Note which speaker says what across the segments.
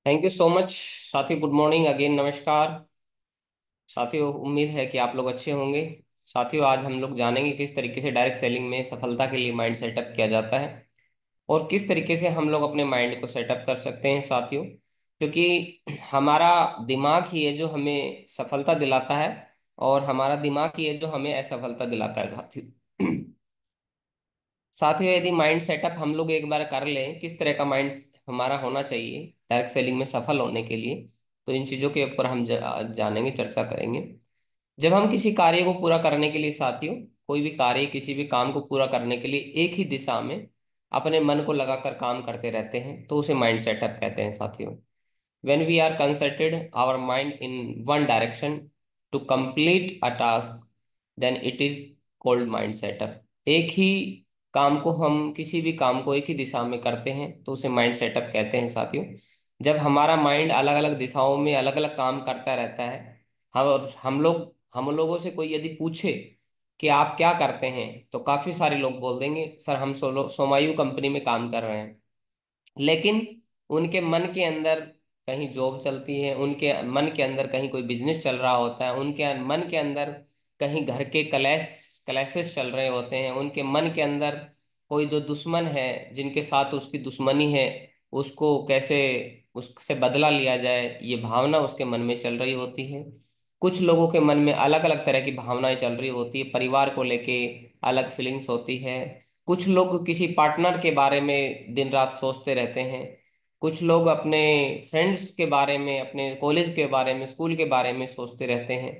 Speaker 1: Thank you so much साथी। Good morning again, नमस्कार साथियों। उम्मीद है कि आप लोग अच्छे होंगे। साथियों, आज हम लोग जानेंगे किस तरीके से डायरेक्ट सेलिंग में सफलता के लिए माइंड सेटअप किया जाता है और किस तरीके से हम लोग अपने माइंड को सेटअप कर सकते हैं साथियों। क्योंकि हमारा दिमाग ही है जो हमें सफलता दिलाता है और हमारा दिमाग ही है जो हमें असफलता दिलाता है साथियों। साथियों, यदि माइंड सेटअप हम लोग एक बार कर लें किस तरह का माइंड हमारा होना चाहिए डायरेक्ट सेलिंग में सफल होने के लिए, तो इन चीज़ों के ऊपर हम जानेंगे, चर्चा करेंगे। जब हम किसी कार्य को पूरा करने के लिए साथियों, कोई भी कार्य किसी भी काम को पूरा करने के लिए एक ही दिशा में अपने मन को लगाकर काम करते रहते हैं तो उसे माइंड सेटअप कहते हैं साथियों। When we are concentrated our mind in one direction to complete a task, then it is called mind setup। एक ही काम को हम किसी भी काम को एक ही दिशा में करते हैं तो उसे माइंड सेटअप कहते हैं साथियों। जब हमारा माइंड अलग अलग दिशाओं में अलग अलग काम करता रहता है, हम लोगों से कोई यदि पूछे कि आप क्या करते हैं तो काफी सारे लोग बोल देंगे सर हम सोमायू कंपनी में काम कर रहे हैं। लेकिन उनके मन के अंदर कहीं जॉब चलती है, उनके मन के अंदर कहीं कोई बिजनेस चल रहा होता है, उनके मन के अंदर कहीं घर के क्लैशेस चल रहे होते हैं, उनके मन के अंदर कोई जो दुश्मन है जिनके साथ उसकी दुश्मनी है उसको कैसे उससे बदला लिया जाए, ये भावना उसके मन में चल रही होती है। कुछ लोगों के मन में अलग अलग तरह की भावनाएं चल रही होती है, परिवार को लेके अलग फीलिंग्स होती है। कुछ लोग किसी पार्टनर के बारे में दिन रात सोचते रहते हैं। कुछ लोग अपने फ्रेंड्स के बारे में, अपने कॉलेज के बारे में, स्कूल के बारे में सोचते रहते हैं।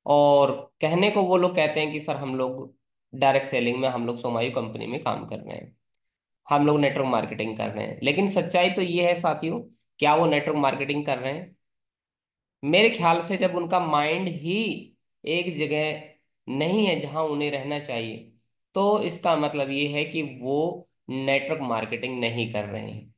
Speaker 1: और कहने को वो लोग कहते हैं कि सर हम लोग डायरेक्ट सेलिंग में, हम लोग सोमायू कंपनी में काम कर रहे हैं, हम लोग नेटवर्क मार्केटिंग कर रहे हैं। लेकिन सच्चाई तो ये है साथियों, क्या वो नेटवर्क मार्केटिंग कर रहे हैं? मेरे ख्याल से जब उनका माइंड ही एक जगह नहीं है जहां उन्हें रहना चाहिए, तो इसका मतलब ये है कि वो नेटवर्क मार्केटिंग नहीं कर रहे हैं।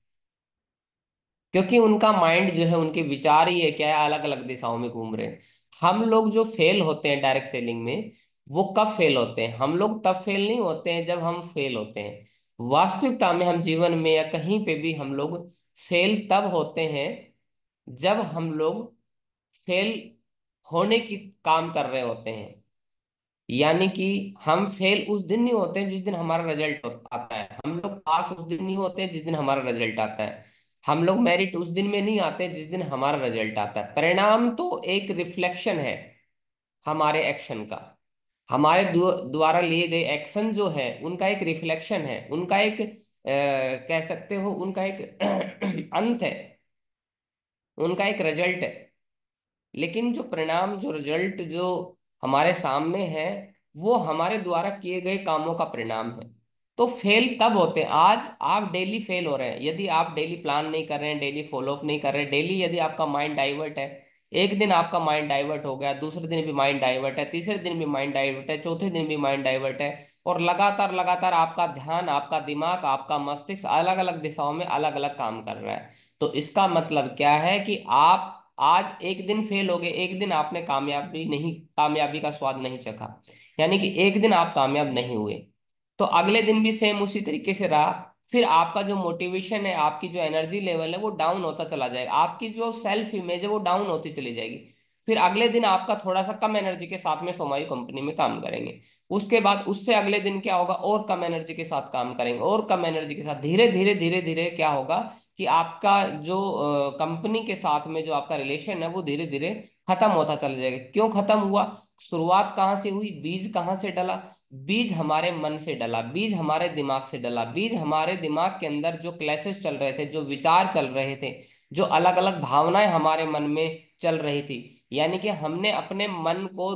Speaker 1: क्योंकि उनका माइंड जो है, उनके विचार ही है क्या है, अलग अलग दिशाओं में घूम रहे हैं। हम लोग जो फेल होते हैं डायरेक्ट सेलिंग में, वो कब फेल होते हैं? हम लोग तब फेल नहीं होते हैं जब हम फेल होते हैं। वास्तविकता में हम जीवन में या कहीं पे भी हम लोग फेल तब होते हैं जब हम लोग फेल होने की काम कर रहे होते हैं। यानी कि हम फेल उस दिन नहीं होते हैं जिस दिन हमारा रिजल्ट आता है, हम लोग पास उस दिन नहीं होते हैं जिस दिन हमारा रिजल्ट आता है, हम लोग मेरिट उस दिन में नहीं आते जिस दिन हमारा रिजल्ट आता है। परिणाम तो एक रिफ्लेक्शन है हमारे एक्शन का। हमारे द्वारा लिए गए एक्शन जो है उनका एक रिफ्लेक्शन है, उनका एक कह सकते हो उनका एक अंत है, उनका एक रिजल्ट है। लेकिन जो परिणाम, जो रिजल्ट जो हमारे सामने है, वो हमारे द्वारा किए गए कामों का परिणाम है। तो फेल तब होते हैं, आज आप डेली फेल हो रहे हैं यदि आप डेली प्लान नहीं कर रहे हैं, डेली फॉलोअप नहीं कर रहे हैं, डेली यदि आपका माइंड डाइवर्ट है। एक दिन आपका माइंड डाइवर्ट हो गया, दूसरे दिन भी माइंड डाइवर्ट है, तीसरे दिन भी माइंड डाइवर्ट है, चौथे दिन भी माइंड डाइवर्ट है, और लगातार लगातार आपका ध्यान, आपका दिमाग, आपका मस्तिष्क अलग अलग दिशाओं में अलग अलग काम कर रहा है। तो इसका मतलब क्या है कि आप आज एक दिन फेल हो गए, एक दिन आपने कामयाबी का स्वाद नहीं चखा, यानी कि एक दिन आप कामयाब नहीं हुए, तो अगले दिन भी सेम उसी तरीके से रहा। फिर आपका जो मोटिवेशन है, आपकी जो एनर्जी लेवल है वो डाउन होता चला जाएगा, आपकी जो सेल्फ इमेज है वो डाउन होती चली जाएगी। फिर अगले दिन आपका थोड़ा सा कम एनर्जी के साथ में सोमायू कंपनी में काम करेंगे। उसके बाद उससे अगले दिन क्या होगा, और कम एनर्जी के साथ काम करेंगे, और कम एनर्जी के साथ, धीरे धीरे धीरे धीरे क्या होगा कि आपका जो कंपनी के साथ में जो आपका रिलेशन है वो धीरे धीरे खत्म होता चला जाएगा। क्यों खत्म हुआ? शुरुआत कहाँ से हुई, बीज कहाँ से डला? बीज हमारे मन से डला, बीज हमारे दिमाग से डला, बीज हमारे दिमाग के अंदर जो क्लैशेस चल रहे थे, जो विचार चल रहे थे, जो अलग अलग भावनाएं हमारे मन में चल रही थी। यानी कि हमने अपने मन को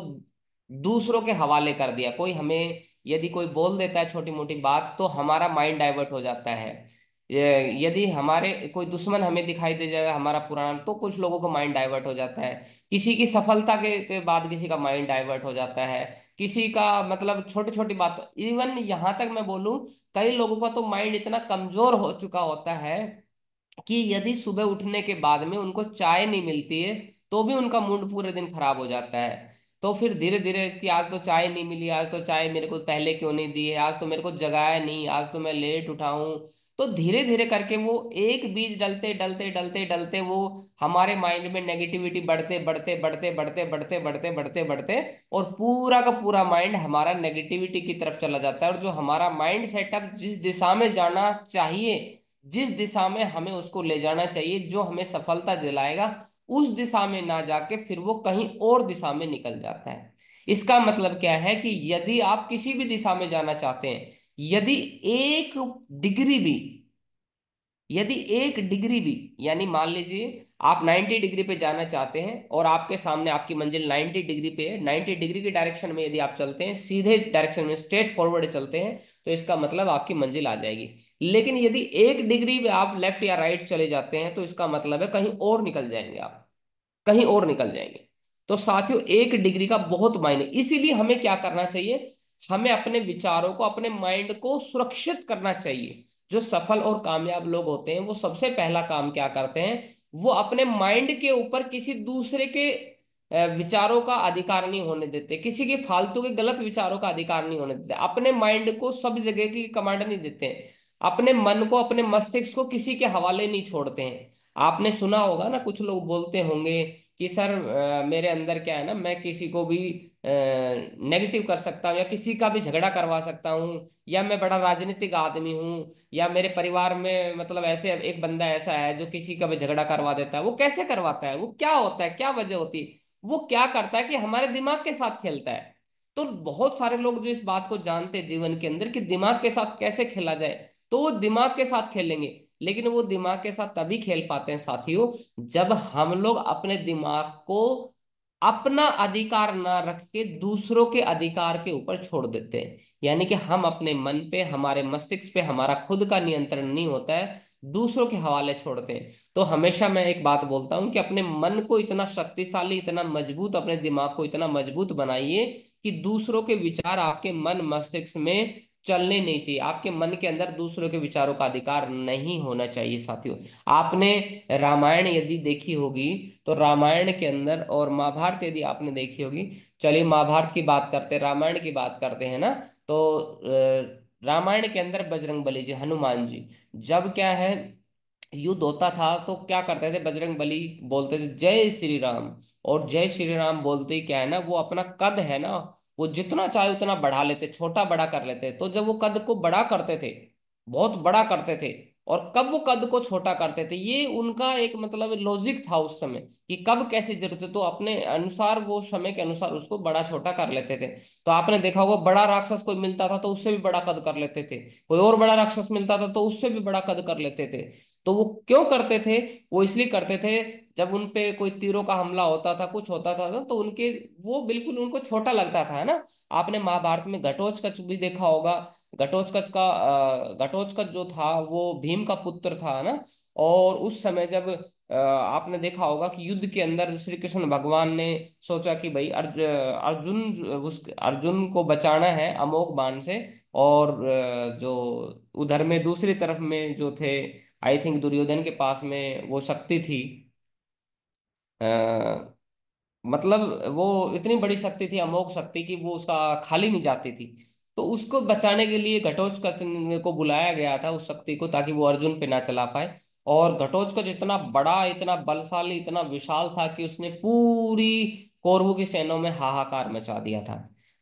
Speaker 1: दूसरों के हवाले कर दिया। कोई हमें यदि कोई बोल देता है छोटी मोटी बात तो हमारा माइंड डाइवर्ट हो जाता है। यदि हमारे कोई दुश्मन हमें दिखाई दे जाएगा हमारा पुराना, तो कुछ लोगों का माइंड डाइवर्ट हो जाता है। किसी की सफलता के बाद किसी का माइंड डाइवर्ट हो जाता है। किसी का मतलब छोटी छोटी बात, इवन यहाँ तक मैं बोलूं, कई लोगों का तो माइंड इतना कमजोर हो चुका होता है कि यदि सुबह उठने के बाद में उनको चाय नहीं मिलती है तो भी उनका मूड पूरे दिन खराब हो जाता है। तो फिर धीरे धीरे कि आज तो चाय नहीं मिली, आज तो चाय मेरे को पहले क्यों नहीं दी है, आज तो मेरे को जगाया नहीं, आज तो मैं लेट उठा हूं। तो धीरे धीरे करके वो एक बीज डलते डलते डलते डलते वो हमारे माइंड में नेगेटिविटी बढ़ते बढ़ते बढ़ते बढ़ते बढ़ते बढ़ते बढ़ते बढ़ते और पूरा का पूरा माइंड हमारा नेगेटिविटी की तरफ चला जाता है। और जो हमारा माइंड सेटअप जिस दिशा में जाना चाहिए, जिस दिशा में हमें उसको ले जाना चाहिए, जो हमें सफलता दिलाएगा, उस दिशा में ना जाके फिर वो कहीं और दिशा में निकल जाता है। इसका मतलब क्या है कि यदि आप किसी भी दिशा में जाना चाहते हैं, यदि एक डिग्री भी, यदि एक डिग्री भी, यानी मान लीजिए आप 90 डिग्री पे जाना चाहते हैं और आपके सामने आपकी मंजिल 90 डिग्री पे है, 90 डिग्री की डायरेक्शन में यदि आप चलते हैं, सीधे डायरेक्शन में स्ट्रेट फॉरवर्ड चलते हैं, तो इसका मतलब आपकी मंजिल आ जाएगी। लेकिन यदि एक डिग्री भी आप लेफ्ट या राइट चले जाते हैं, तो इसका मतलब है कहीं और निकल जाएंगे आप, कहीं और निकल जाएंगे। तो साथियों, एक डिग्री का बहुत मायने, इसीलिए हमें क्या करना चाहिए, हमें अपने विचारों को, अपने माइंड को सुरक्षित करना चाहिए। जो सफल और कामयाब लोग होते हैं वो सबसे पहला काम क्या करते हैं, वो अपने माइंड के ऊपर किसी दूसरे के विचारों का अधिकार नहीं होने देते, किसी के फालतू के गलत विचारों का अधिकार नहीं होने देते, अपने माइंड को सब जगह की कमांड नहीं देते हैं, अपने मन को, अपने मस्तिष्क को किसी के हवाले नहीं छोड़ते हैं। आपने सुना होगा ना, कुछ लोग बोलते होंगे कि सर मेरे अंदर क्या है ना, मैं किसी को भी नेगेटिव कर सकता हूँ, या किसी का भी झगड़ा करवा सकता हूँ, या मैं बड़ा राजनीतिक आदमी हूँ, या मेरे परिवार में मतलब ऐसे एक बंदा ऐसा है जो किसी का भी झगड़ा करवा देता है। वो कैसे करवाता है, वो क्या होता है, क्या वजह होती है? वो क्या करता है कि हमारे दिमाग के साथ खेलता है। तो बहुत सारे लोग जो इस बात को जानते हैं जीवन के अंदर कि दिमाग के साथ कैसे खेला जाए, तो वो दिमाग के साथ खेलेंगे। लेकिन वो दिमाग के साथ तभी खेल पाते हैं साथियों, जब हम लोग अपने दिमाग को अपना अधिकार ना रख के दूसरों के अधिकार के ऊपर छोड़ देते हैं। यानी कि हम अपने मन पे, हमारे मस्तिष्क पे हमारा खुद का नियंत्रण नहीं होता है, दूसरों के हवाले छोड़ते हैं। तो हमेशा मैं एक बात बोलता हूं कि अपने मन को इतना शक्तिशाली, इतना मजबूत, अपने दिमाग को इतना मजबूत बनाइए कि दूसरों के विचार आपके मन मस्तिष्क में चलने नहीं चाहिए। आपके मन के अंदर दूसरों के विचारों का अधिकार नहीं होना चाहिए साथियों। आपने रामायण यदि देखी होगी, तो रामायण के अंदर, और महाभारत यदि आपने देखी होगी, चलिए महाभारत की बात करते हैं, रामायण की बात करते हैं ना। तो रामायण के अंदर बजरंग बली जी, हनुमान जी, जब क्या है युद्ध होता था, तो क्या करते थे, बजरंग बली बोलते थे जय श्री राम। और जय श्री राम बोलते ही क्या है ना, वो अपना कद है ना, वो जितना चाहे उतना बढ़ा लेते, छोटा बड़ा कर लेते। तो जब वो कद को बड़ा करते थे, बहुत बड़ा करते थे, और कब वो कद को छोटा करते थे, ये उनका एक मतलब लॉजिक था उस समय कि कब कैसी जरूरत है, तो अपने अनुसार, वो समय के अनुसार उसको बड़ा छोटा कर लेते थे। तो आपने देखा होगा, बड़ा राक्षस कोई मिलता था तो उससे भी बड़ा कद कर लेते थे, कोई और बड़ा राक्षस मिलता था तो उससे भी बड़ा कद कर लेते थे। तो वो क्यों करते थे, वो इसलिए करते थे, जब उन पे कोई तीरों का हमला होता था, कुछ होता था ना, तो उनके, वो बिल्कुल उनको छोटा लगता था, है ना। आपने महाभारत में घटोत्कच भी देखा होगा। घटोत्कच जो था वो भीम का पुत्र था ना। और उस समय जब आपने देखा होगा कि युद्ध के अंदर श्री कृष्ण भगवान ने सोचा कि भाई अर्जुन को बचाना है अमोघ बाण से। और जो उधर में दूसरी तरफ में जो थे, आई थिंक दुर्योधन के पास में वो शक्ति थी, मतलब वो इतनी बड़ी शक्ति थी, अमोघ शक्ति की, वो उसका खाली नहीं जाती थी। तो उसको बचाने के लिए घटोत्कच को बुलाया गया था, उस शक्ति को, ताकि वो अर्जुन पे ना चला पाए। और घटोत्कच इतना बड़ा, इतना बलशाली, इतना विशाल था कि उसने पूरी कौरवों की सेनाओं में हाहाकार मचा दिया था,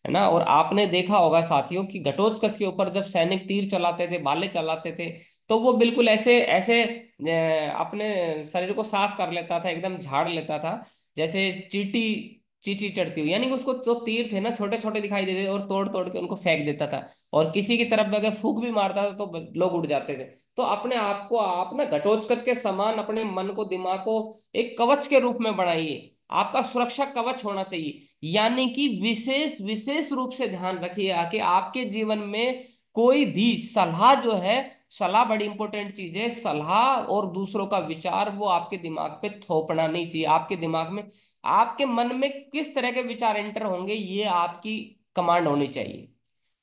Speaker 1: है ना। और आपने देखा होगा साथियों कि घटोत्कच के ऊपर जब सैनिक तीर चलाते थे, भाले चलाते थे, तो वो बिल्कुल ऐसे ऐसे अपने शरीर को साफ कर लेता था, एकदम झाड़ लेता था, जैसे चींटी चींटी चढ़ती हुई। यानी कि उसको जो तीर थे ना, छोटे छोटे दिखाई देते थे, और तोड़ तोड़ के उनको फेंक देता था। और किसी की तरफ में अगर फूंक भी मारता था तो लोग उड़ जाते थे। तो अपने आप को आप ना घटोत्कच के समान अपने मन को, दिमाग को एक कवच के रूप में बनाइए। आपका सुरक्षा कवच होना चाहिए। यानी कि विशेष विशेष रूप से ध्यान रखिए कि आपके जीवन में कोई भी सलाह जो है, सलाह बड़ी इंपॉर्टेंट चीज है, सलाह और दूसरों का विचार वो आपके दिमाग पे थोपना नहीं चाहिए। आपके दिमाग में, आपके मन में किस तरह के विचार एंटर होंगे, ये आपकी कमांड होनी चाहिए।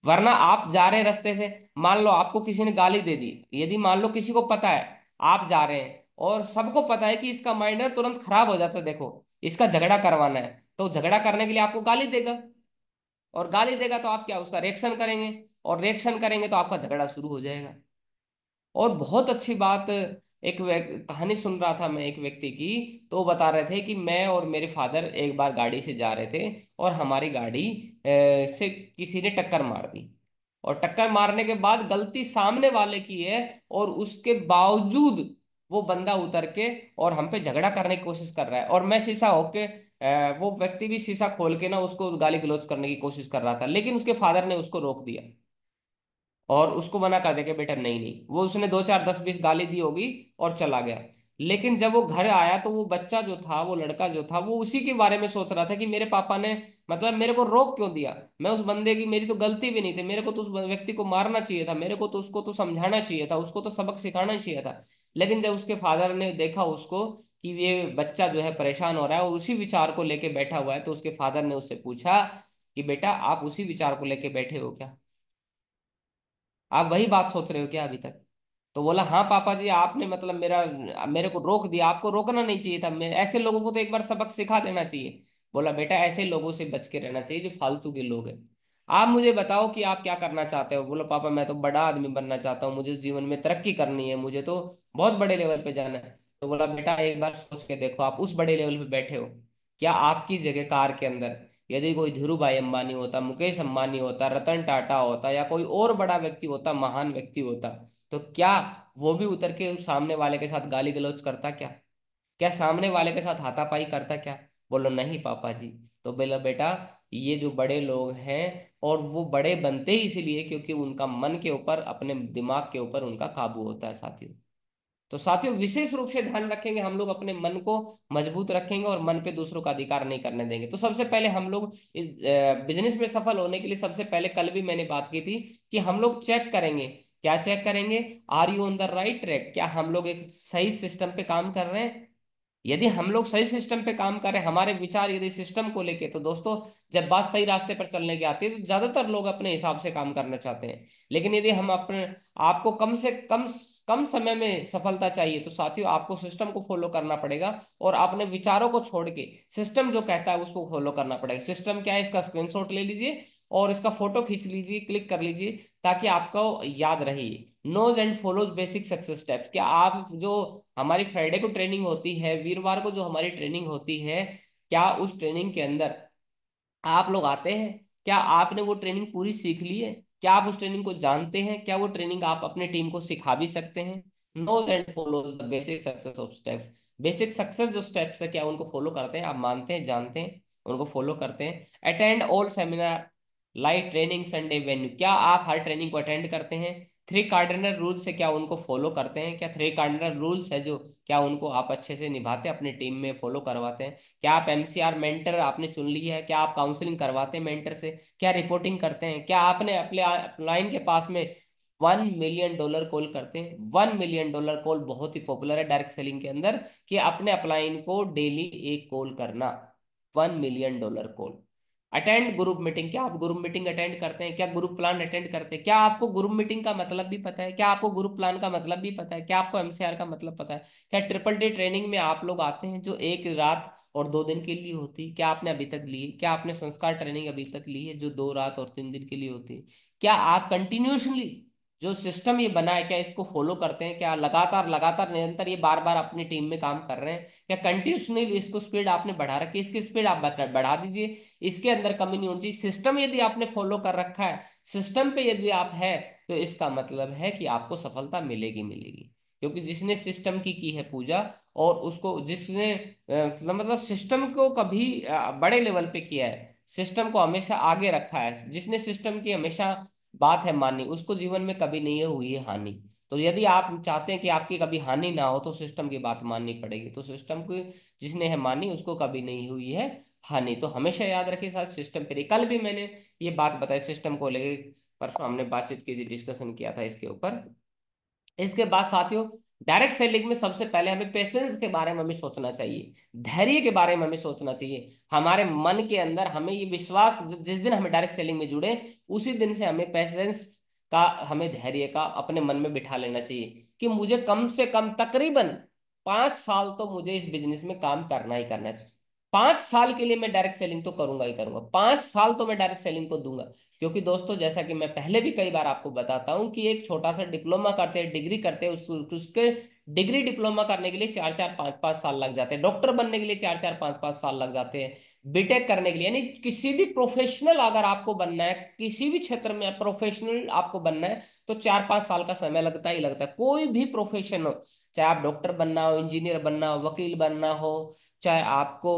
Speaker 1: वरना आप जा रहे रास्ते से, मान लो आपको किसी ने गाली दे दी, यदि मान लो किसी को पता है, आप जा रहे हैं और सबको पता है कि इसका माइंड है तुरंत खराब हो जाता है, देखो इसका झगड़ा करवाना है, तो झगड़ा करने के लिए आपको गाली देगा। और गाली देगा तो आप क्या उसका रिएक्शन करेंगे, और रिएक्शन करेंगे तो आपका झगड़ा शुरू हो जाएगा। और बहुत अच्छी बात, कहानी सुन रहा था मैं एक व्यक्ति की। तो वो बता रहे थे कि मैं और मेरे फादर एक बार गाड़ी से जा रहे थे, और हमारी गाड़ी से किसी ने टक्कर मार दी। और टक्कर मारने के बाद गलती सामने वाले की है, और उसके बावजूद वो बंदा उतर के और हम पे झगड़ा करने की कोशिश कर रहा है, और मैं शीशा होके वो व्यक्ति भी शीशा खोल के ना उसको गाली गलौज करने की कोशिश कर रहा था, लेकिन उसके फादर ने उसको रोक दिया और उसको मना कर दिया कि बेटा नहीं नहीं, वो उसने दो चार दस बीस गाली दी होगी और चला गया। लेकिन जब वो घर आया तो वो बच्चा जो था, वो लड़का जो था, वो उसी के बारे में सोच रहा था कि मेरे पापा ने मतलब मेरे को रोक क्यों दिया। मैं उस बंदे की, मेरी तो गलती भी नहीं थी, मेरे को तो उस व्यक्ति को मारना चाहिए था, मेरे को तो उसको तो समझाना चाहिए था, उसको तो सबक सिखाना चाहिए था। लेकिन जब उसके फादर ने देखा उसको कि ये बच्चा जो है परेशान हो रहा है और उसी विचार को लेके बैठा हुआ है, तो उसके फादर ने उससे पूछा कि बेटा आप उसी विचार को लेके बैठे हो क्या, आप वही बात सोच रहे हो क्या अभी तक। तो बोला हाँ पापा जी, आपने मतलब मेरे को रोक दिया, आपको रोकना नहीं चाहिए था, मैं ऐसे लोगों को तो एक बार सबक सिखा देना चाहिए। बोला बेटा ऐसे लोगों से बच के रहना चाहिए जो फालतू के लोग हैं। आप मुझे बताओ कि आप क्या करना चाहते हो। बोला पापा मैं तो बड़ा आदमी बनना चाहता हूँ, मुझे जीवन में तरक्की करनी है, मुझे तो बहुत बड़े लेवल पे जाना है। तो बोला बेटा एक बार सोच के देखो, आप उस बड़े लेवल पे बैठे हो, क्या आपकी जगह कार के अंदर यदि कोई धीरू भाई अंबानी होता, मुकेश अंबानी होता, रतन टाटा होता, या कोई और बड़ा व्यक्ति होता, महान व्यक्ति होता, तो क्या वो भी उतर के उस सामने वाले के साथ गाली गलौज करता क्या, क्या सामने वाले के साथ हाथापाई करता क्या। बोलो नहीं पापा जी। तो बोला बेटा ये जो बड़े लोग हैं, और वो बड़े बनते ही इसीलिए क्योंकि उनका मन के ऊपर, अपने दिमाग के ऊपर उनका काबू होता है साथियों। तो साथियों विशेष रूप से ध्यान रखेंगे हम लोग, अपने मन को मजबूत रखेंगे और मन पे दूसरों का अधिकार नहीं करने देंगे। तो सबसे पहले हम लोग इस बिजनेस में सफल होने के लिए, सबसे पहले कल भी मैंने बात की थी कि हम लोग चेक करेंगे। क्या चेक करेंगे? Are you on the right track, क्या हम लोग एक सही सिस्टम पे काम कर रहे हैं। यदि हम लोग सही सिस्टम पे काम करें, हमारे विचार यदि सिस्टम को लेके, तो दोस्तों जब बात सही रास्ते पर चलने की आती है तो ज्यादातर लोग अपने हिसाब से काम करना चाहते हैं। लेकिन यदि हम अपने आपको कम से कम कम समय में सफलता चाहिए, तो साथियों आपको सिस्टम को फॉलो करना पड़ेगा, और अपने विचारों को छोड़ के सिस्टम जो कहता है उसको फॉलो करना पड़ेगा। सिस्टम क्या है, इसका स्क्रीनशॉट ले लीजिए और इसका फोटो खींच लीजिए, क्लिक कर लीजिए, ताकि आपको याद रहे। Knows and follows basic success steps. क्या आप जो हमारी फ्राइडे को ट्रेनिंग होती है, वीरवार को जो हमारी ट्रेनिंग होती है, क्या उस ट्रेनिंग के अंदर आप लोग आते हैं? क्या आपने वो ट्रेनिंग पूरी सीख ली है? क्या आप उस ट्रेनिंग को जानते हैं? क्या वो ट्रेनिंग आप अपने टीम को सिखा भी सकते हैं? Knows and follows the basic success of step. Basic success जो स्टेप्स है, क्या उनको फॉलो करते हैं? आप मानते हैं, जानते हैं, उनको फॉलो करते हैं? Attend all seminar, live training, Sunday venue. क्या आप हर ट्रेनिंग को अटेंड करते हैं? थ्री कार्डिनल रूल्स है, क्या उनको फॉलो करते हैं? क्या थ्री कार्डिनल रूल्स है जो, क्या उनको आप अच्छे से निभाते हैं, अपनी टीम में फॉलो करवाते हैं? क्या आप एमसीआर मेंटर आपने चुन लिया है? क्या आप काउंसलिंग करवाते हैं मेंटर से? क्या रिपोर्टिंग करते हैं? क्या आपने अपने अपलाइन के पास में $1 मिलियन कॉल करते हैं? $1 मिलियन कॉल बहुत ही पॉपुलर है डायरेक्ट सेलिंग के अंदर, कि अपने अपलाइन को डेली एक कॉल करना। $1 million call. Attend group meeting. क्या आप ग्रुप मीटिंग अटेंड करते हैं? क्या ग्रुप प्लान अटेंड करते हैं? क्या आपको ग्रुप मीटिंग का मतलब भी पता है? क्या आपको ग्रुप प्लान का मतलब भी पता है? क्या आपको एमसीआर का मतलब पता है? क्या ट्रिपल डी ट्रेनिंग में आप लोग आते हैं जो एक रात और 2 दिन के लिए होती है? क्या आपने अभी तक ली है? क्या आपने संस्कार ट्रेनिंग अभी तक ली है जो 2 रात और 3 दिन के लिए होती है? क्या आप कंटिन्यूसली जो सिस्टम ये बना है, क्या इसको फॉलो करते हैं? क्या लगातार लगातार निरंतर ये बार बार अपनी टीम में काम कर रहे हैं? क्या कंटिन्यूसली इसको स्पीड आपने बढ़ा रखी है? इसकी स्पीड आप बढ़ा दीजिए, इसके अंदर कमी नहीं होनी चाहिए। सिस्टम यदि आपने फॉलो कर रखा है, सिस्टम पे यदि आप है, तो इसका मतलब है कि आपको सफलता मिलेगी मिलेगी। क्योंकि जिसने सिस्टम की है पूजा, और उसको जिसने मतलब सिस्टम को कभी बड़े लेवल पे किया है, सिस्टम को हमेशा आगे रखा है, जिसने सिस्टम की हमेशा बात है मानी, उसको जीवन में कभी नहीं हुई है हानि। तो यदि आप चाहते हैं कि आपकी कभी हानि ना हो, तो सिस्टम की बात माननी पड़ेगी। तो सिस्टम को जिसने है मानी, उसको कभी नहीं हुई है हानि। तो हमेशा याद रखिए साथ सिस्टम पे रहिए। कल भी मैंने ये बात बताई सिस्टम को लेकर, परसों हमने बातचीत की थी, डिस्कशन किया था इसके ऊपर। इसके बाद साथियों डायरेक्ट सेलिंग में सबसे पहले हमें पेशेंस के बारे में हमें सोचना चाहिए, धैर्य के बारे में हमें सोचना चाहिए। हमारे मन के अंदर हमें ये विश्वास, जिस दिन हमें डायरेक्ट सेलिंग में जुड़े, उसी दिन से हमें पेशेंस का, हमें धैर्य का अपने मन में बिठा लेना चाहिए कि मुझे कम से कम तकरीबन 5 साल तो मुझे इस बिजनेस में काम करना ही करना है। 5 साल के लिए मैं डायरेक्ट सेलिंग तो करूंगा ही करूंगा, 5 साल तो मैं डायरेक्ट सेलिंग को दूंगा। क्योंकि दोस्तों जैसा कि मैं पहले भी कई बार आपको बताता हूं कि एक छोटा सा डिप्लोमा करते हैं, डिग्री करते हैं, उसके डिग्री डिप्लोमा करने के लिए 4 4 5 5 साल लग जाते हैं, डॉक्टर बनने के लिए 4 4 5 5 साल लग जाते हैं, बीटेक करने के लिए, यानी किसी भी प्रोफेशनल अगर आपको बनना है, किसी भी क्षेत्र में प्रोफेशनल आपको बनना है, तो 4 5 साल का समय लगता ही लगता है। कोई भी प्रोफेशन हो, चाहे आप डॉक्टर बनना हो, इंजीनियर बनना हो, वकील बनना हो, चाहे आपको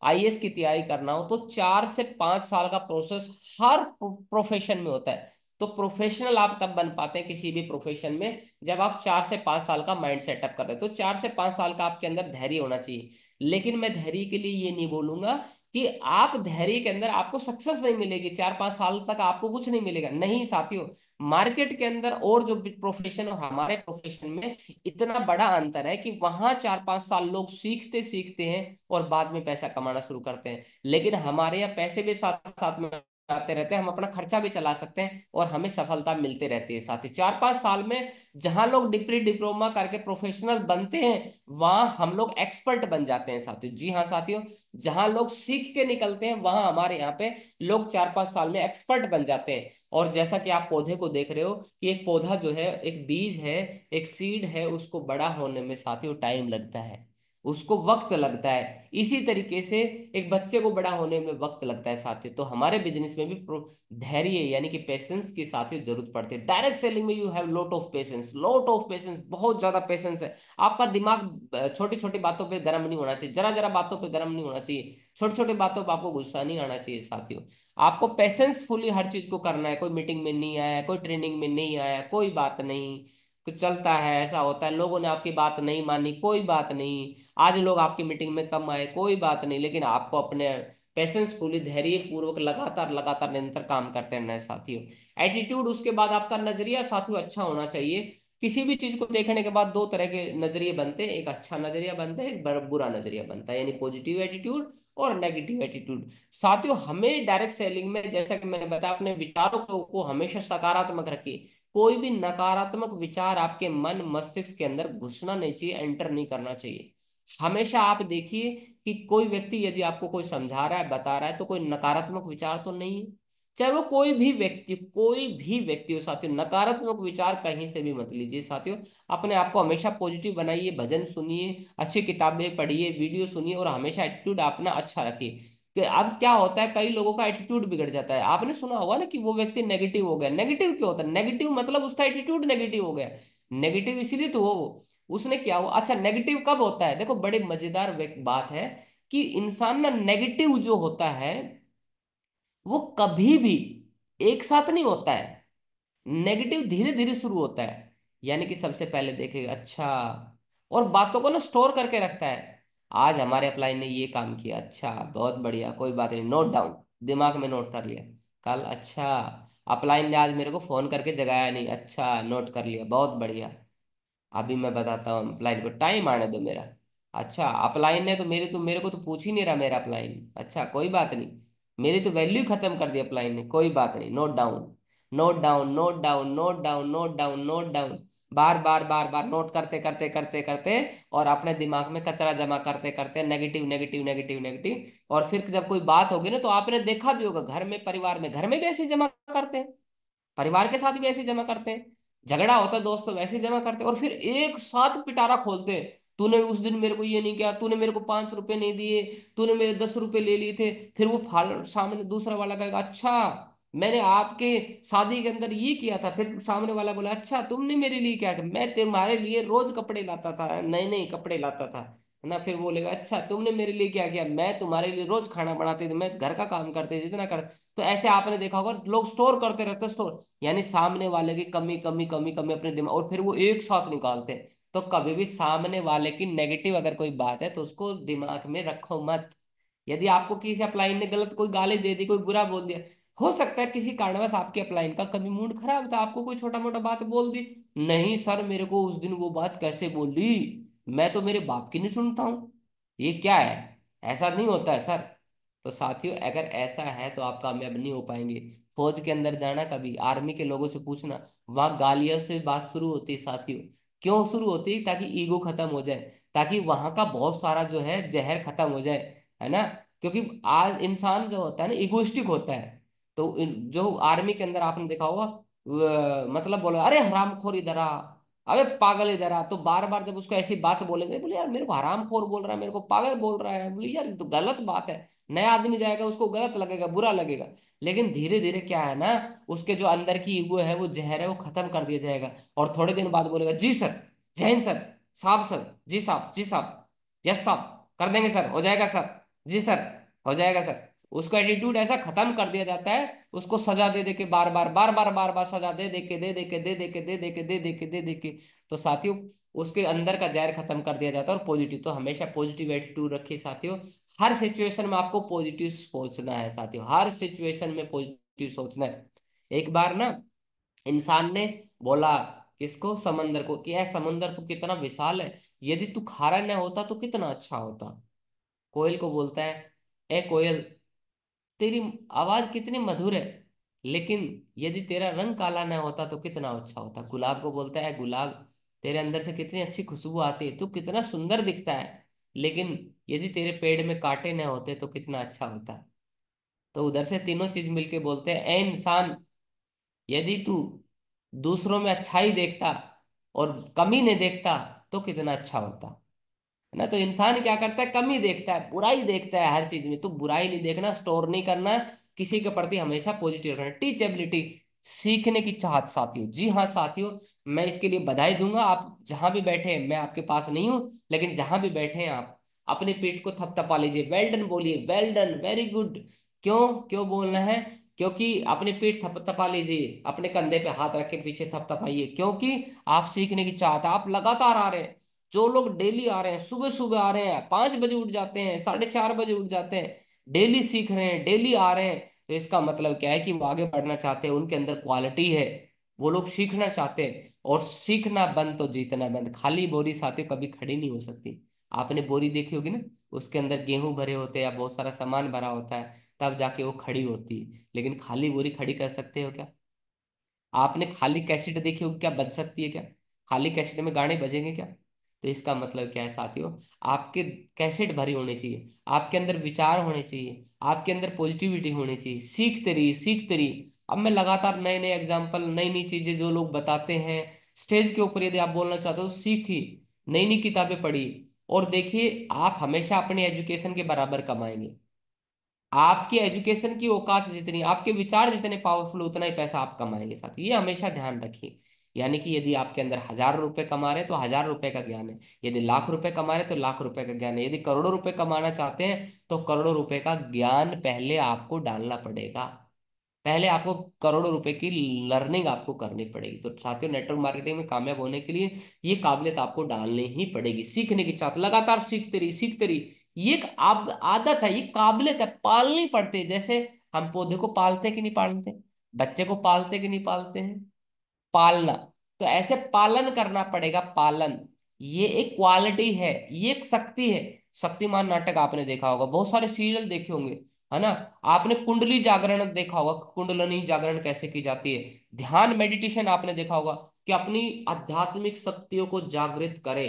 Speaker 1: आईएएस की तैयारी करना हो, तो 4 से 5 साल का प्रोसेस हर प्रोफेशन में होता है। तो प्रोफेशनल आप तब बन पाते हैं किसी भी प्रोफेशन में जब आप 4 से 5 साल का माइंड सेटअप कर रहे हैं। तो 4 से 5 साल का आपके अंदर धैर्य होना चाहिए। लेकिन मैं धैर्य के लिए ये नहीं बोलूंगा कि आप धैर्य के अंदर आपको सक्सेस नहीं मिलेगी, 4 5 साल तक आपको कुछ नहीं मिलेगा, नहीं साथियों। मार्केट के अंदर और जो प्रोफेशन और हमारे प्रोफेशन में इतना बड़ा अंतर है कि वहां 4 5 साल लोग सीखते सीखते हैं और बाद में पैसा कमाना शुरू करते हैं। लेकिन हमारे यहाँ पैसे भी साथ साथ में आते रहते हैं, हम अपना खर्चा भी चला सकते हैं और हमें सफलता मिलते रहती है। साथ ही 4 5 साल में जहां लोग डिग्री डिप्लोमा करके प्रोफेशनल बनते हैं, वहां हम लोग एक्सपर्ट बन जाते हैं साथियों। जी हाँ साथियों, जहां लोग सीख के निकलते हैं वहां हमारे यहाँ पे लोग 4 5 साल में एक्सपर्ट बन जाते हैं। और जैसा कि आप पौधे को देख रहे हो कि एक पौधा जो है, एक बीज है, एक सीड है, उसको बड़ा होने में साथियों टाइम लगता है, उसको वक्त लगता है। इसी तरीके से एक बच्चे को बड़ा होने में वक्त लगता है साथियों। तो हमारे बिजनेस में भी धैर्य यानी कि पेशेंस की साथियों जरूरत पड़ती है। डायरेक्ट सेलिंग में you have lot of patience, lot of patience, बहुत ज्यादा पेशेंस है। आपका दिमाग छोटी छोटी बातों पे गर्म नहीं होना चाहिए, जरा जरा बातों पे गर्म नहीं होना चाहिए, छोटी छोटी बातों पर आपको गुस्सा नहीं आना चाहिए साथियों। आपको पेशेंसफुली हर चीज को करना है। कोई मीटिंग में नहीं आया, कोई ट्रेनिंग में नहीं आया, कोई बात नहीं, कुछ चलता है, ऐसा होता है, लोगों ने आपकी बात नहीं मानी, कोई बात नहीं, आज लोग आपकी मीटिंग में कम आए, कोई बात नहीं, लेकिन आपको अपने पेशेंसफुली धैर्य पूर्वक लगातार लगातार निरंतर काम करते रहना है साथियों। एटीट्यूड, उसके बाद आपका नजरिया साथियों अच्छा होना चाहिए। किसी भी चीज को देखने के बाद दो तरह के नजरिए बनते हैं, एक अच्छा नजरिया बनता है, एक बुरा नजरिया बनता है, यानी पॉजिटिव एटीट्यूड और नेगेटिव एटीट्यूड। साथियों हमें डायरेक्ट सेलिंग में, जैसा कि मैंने बताया, अपने विचारों को हमेशा सकारात्मक रखिए। कोई भी नकारात्मक विचार आपके मन मस्तिष्क के अंदर घुसना नहीं चाहिए, एंटर नहीं करना चाहिए। हमेशा आप देखिए कि कोई व्यक्ति यदि आपको कोई समझा रहा है, बता रहा है, तो कोई नकारात्मक विचार तो नहीं है। चाहे वो कोई भी व्यक्ति हो साथियों, नकारात्मक विचार कहीं से भी मत लीजिए साथियों। अपने आप को हमेशा पॉजिटिव बनाइए, भजन सुनिए, अच्छी किताबें पढ़िए, वीडियो सुनिए, और हमेशा एटीट्यूड अपना अच्छा रखिए। कि अब क्या होता है, कई लोगों का एटीट्यूड बिगड़ जाता है। आपने सुना होगा ना कि वो व्यक्ति नेगेटिव हो गया। नेगेटिव क्यों होता है? नेगेटिव मतलब उसका एटीट्यूड नेगेटिव हो गया। नेगेटिव इसीलिए तो वो, उसने क्या हुआ। अच्छा, नेगेटिव कब होता है? देखो बड़ी मजेदार बात है कि इंसान ना नेगेटिव जो होता है वो कभी भी एक साथ नहीं होता है। नेगेटिव धीरे धीरे शुरू होता है। यानी कि सबसे पहले देखेगा अच्छा, और बातों को ना स्टोर करके रखता है। आज हमारे अपलाइन ने ये काम किया, अच्छा बहुत बढ़िया, कोई बात नहीं, नोट डाउन, दिमाग में नोट कर लिया। कल अच्छा, अपलाइन ने आज मेरे को फोन करके जगाया नहीं, अच्छा नोट कर लिया, बहुत बढ़िया। अभी मैं बताता हूँ अपलाइन को, टाइम आने दो मेरा। अच्छा, अपलाइन ने तो मेरे को तो पूछ ही नहीं रहा मेरा अपलाइन, अच्छा कोई बात नहीं, मेरी तो वैल्यू खत्म कर दी अपलाइन ने, कोई बात नहीं, note down, note down, note down, note down, note down, note down, बार बार बार बार नोट करते करते करते करते, और अपने दिमाग में कचरा जमा करते करते, नेगेटिव नेगेटिव नेगेटिव नेगेटिव। और फिर जब कोई बात होगी ना, तो आपने देखा भी होगा घर में, परिवार में, घर में भी ऐसे जमा करते हैं, परिवार के साथ भी ऐसे जमा करते हैं, झगड़ा होता है दोस्तों वैसे ही जमा करते हैं, और फिर एक साथ पिटारा खोलते हैं। तूने उस दिन मेरे को ये नहीं किया, तूने मेरे को 5 रुपए नहीं दिए, तूने मेरे 10 रुपए ले लिए थे। फिर वो फाल सामने दूसरा वाला कहेगा अच्छा, मैंने आपके शादी के अंदर ये किया था। फिर सामने वाला बोला अच्छा, तुमने मेरे लिए क्या किया? मैं तुम्हारे लिए रोज कपड़े लाता था, नए नए कपड़े लाता था, है ना। फिर बोलेगा अच्छा, तुमने मेरे लिए क्या किया? मैं तुम्हारे लिए रोज खाना बनाती थी, मैं घर का काम करती थी, इतना कर। तो ऐसे आपने देखा होगा लोग स्टोर करते रहते हैं, स्टोर, यानी सामने वाले की कमी कमी कमी कमी अपने दिमाग, और फिर वो एक साथ निकालते हैं। तो कभी भी सामने वाले की नेगेटिव अगर कोई बात है तो उसको दिमाग में रखो मत। यदि आपको किसी अपलाइन ने गलत कोई गाली दे दी, कोई बुरा बोल दिया, हो सकता है किसी कारणवश आपके अपलाइन का कभी मूड खराब था, आपको कोई छोटा मोटा बात बोल दी, नहीं सर मेरे को उस दिन वो बात कैसे बोली, मैं तो मेरे बाप की नहीं सुनता हूँ, ये क्या है, ऐसा नहीं होता है सर। तो साथियों अगर ऐसा है तो आप कामयाब नहीं हो पाएंगे। फौज के अंदर जाना, कभी आर्मी के लोगों से पूछना, वहां गालियों से बात शुरू होती है साथियों। क्यों शुरू होती है? ताकि ईगो खत्म हो जाए, ताकि वहां का बहुत सारा जो है जहर खत्म हो जाए, है ना। क्योंकि आज इंसान जो होता है ना इगोइस्टिक होता है। तो जो आर्मी के अंदर आपने देखा होगा, मतलब बोले अरे हरामखोर इधर आ, अबे पागल इधर आ, तो बार बार जब उसको ऐसी बात बोलेंगे, बोले यार मेरे को हरामखोर बोल रहा है, मेरे को पागल बोल रहा है, बोले यार ये तो गलत बात है। नया आदमी जाएगा उसको गलत लगेगा, बुरा लगेगा। लेकिन धीरे धीरे क्या है ना, उसके जो अंदर की ईगो है, वो जहर है, वो खत्म कर दिया जाएगा। और थोड़े दिन बाद बोलेगा जी सर, जय हिंद सर, साहब सर, जी साहब, जी साहब, यस साहब, कर देंगे सर, हो जाएगा सर, जी सर, हो जाएगा सर। उसका एटीट्यूड ऐसा खत्म कर दिया जाता है, उसको सजा दे दे के बार बार बार बार बार बार सजा दे दे के दे दे के दे दे के दे दे के दे दे के दे दे के। तो साथियों, उसके अंदर का जहर खत्म कर दिया जाता है। और पॉजिटिव तो हमेशा पॉजिटिव एटीट्यूड रखिए साथियों। हर सिचुएशन में आपको पॉजिटिव सोचना है साथियों, हर सिचुएशन में पॉजिटिव सोचना है। एक बार ना इंसान ने बोला किसको, समंदर को, कि ऐ समुंदर तू कितना विशाल है, यदि तू खारा न होता तो कितना अच्छा होता। कोयल को बोलता है, ए कोयल, तेरी आवाज कितनी मधुर है, लेकिन यदि तेरा रंग काला न होता तो कितना अच्छा होता। गुलाब को बोलता है, गुलाब, तेरे अंदर से कितनी अच्छी खुशबू आती है, तू कितना सुंदर दिखता है, लेकिन यदि तेरे पेड़ में कांटे न होते तो कितना अच्छा होता। तो उधर से तीनों चीज मिलके बोलते हैं, ए इंसान, यदि तू दूसरों में अच्छाई देखता और कमी नहीं देखता तो कितना अच्छा होता, है ना। तो इंसान क्या करता है, कमी देखता है, बुराई देखता है हर चीज में। तो बुराई नहीं देखना, स्टोर नहीं करना, किसी के प्रति हमेशा पॉजिटिव रहना। टीचेबिलिटी, सीखने की चाहत साथियों। जी हाँ साथियों, मैं इसके लिए बधाई दूंगा। आप जहां भी बैठे हैं, मैं आपके पास नहीं हूं, लेकिन जहां भी बैठे हैं आप अपने पेट को थपथपा लीजिए, वेल डन बोलिए, वेल डन, वेरी गुड। क्यों क्यों बोलना है? क्योंकि अपने पीठ थपथपा लीजिए, अपने कंधे पे हाथ रख के पीछे थपथपाइए, क्योंकि आप सीखने की चाहत है, आप लगातार आ रहे हैं। जो लोग डेली आ रहे हैं, सुबह सुबह आ रहे हैं, 5 बजे उठ जाते हैं, 4:30 बजे उठ जाते हैं, डेली सीख रहे हैं, डेली आ रहे हैं, तो इसका मतलब क्या है कि वो आगे बढ़ना चाहते हैं, उनके अंदर क्वालिटी है, वो लोग सीखना चाहते हैं। और सीखना बंद तो जीतना बंद। खाली बोरी साथियों कभी खड़ी नहीं हो सकती। आपने बोरी देखी होगी ना, उसके अंदर गेहूं भरे होते हैं या बहुत सारा सामान भरा होता है, तब जाके वो खड़ी होती है। लेकिन खाली बोरी खड़ी कर सकते हो क्या? आपने खाली कैसेट देखी होगी, क्या बज सकती है क्या? खाली कैसेट में गाने बजेंगे क्या? तो इसका मतलब क्या है साथियों, आपके कैसेट भरी होनी चाहिए, आपके अंदर विचार होने चाहिए, आपके अंदर पॉजिटिविटी होनी चाहिए, सीखते रहिए, सीखते रहिए। अब मैं लगातार नए नए एग्जाम्पल, नई नई चीजें जो लोग बताते हैं स्टेज के ऊपर, यदि आप बोलना चाहते हो तो सीखिए, नई नई किताबें पढ़िए। और देखिए, आप हमेशा अपने एजुकेशन के बराबर कमाएंगे। आपकी एजुकेशन की औकात जितनी, आपके विचार जितने पावरफुल, उतना ही पैसा आप कमाएंगे साथ, ये हमेशा ध्यान रखिए। यानी कि यदि आपके अंदर 1,000 रुपए कमा रहे हैं तो 1,000 रुपए का ज्ञान है, यदि लाख रुपए कमा रहे हैं तो लाख रुपए का ज्ञान है, यदि करोड़ों रुपए कमाना चाहते हैं तो करोड़ों रुपए का ज्ञान पहले आपको डालना पड़ेगा। पहले आपको करोड़ों रुपए की लर्निंग आपको करनी पड़ेगी। तो साथियों, नेटवर्क मार्केटिंग में कामयाब होने के लिए ये काबिलियत आपको डालनी ही पड़ेगी। सीखने की चाहत, लगातार सीखते रहिए, सीखते रहिए। ये एक आदत है, ये काबिलियत है, पालनी पड़ती है। जैसे हम पौधे को पालते कि नहीं पालते, बच्चे को पालते कि नहीं पालते हैं, पालना। तो ऐसे पालन करना पड़ेगा, पालन। ये एक क्वालिटी है, ये एक शक्ति है। शक्तिमान नाटक आपने देखा होगा, बहुत सारे सीरियल देखे होंगे, है ना। आपने कुंडली जागरण देखा होगा, कुंडलनी जागरण कैसे की जाती है। ध्यान मेडिटेशन आपने देखा होगा, कि अपनी आध्यात्मिक शक्तियों को जागृत करे।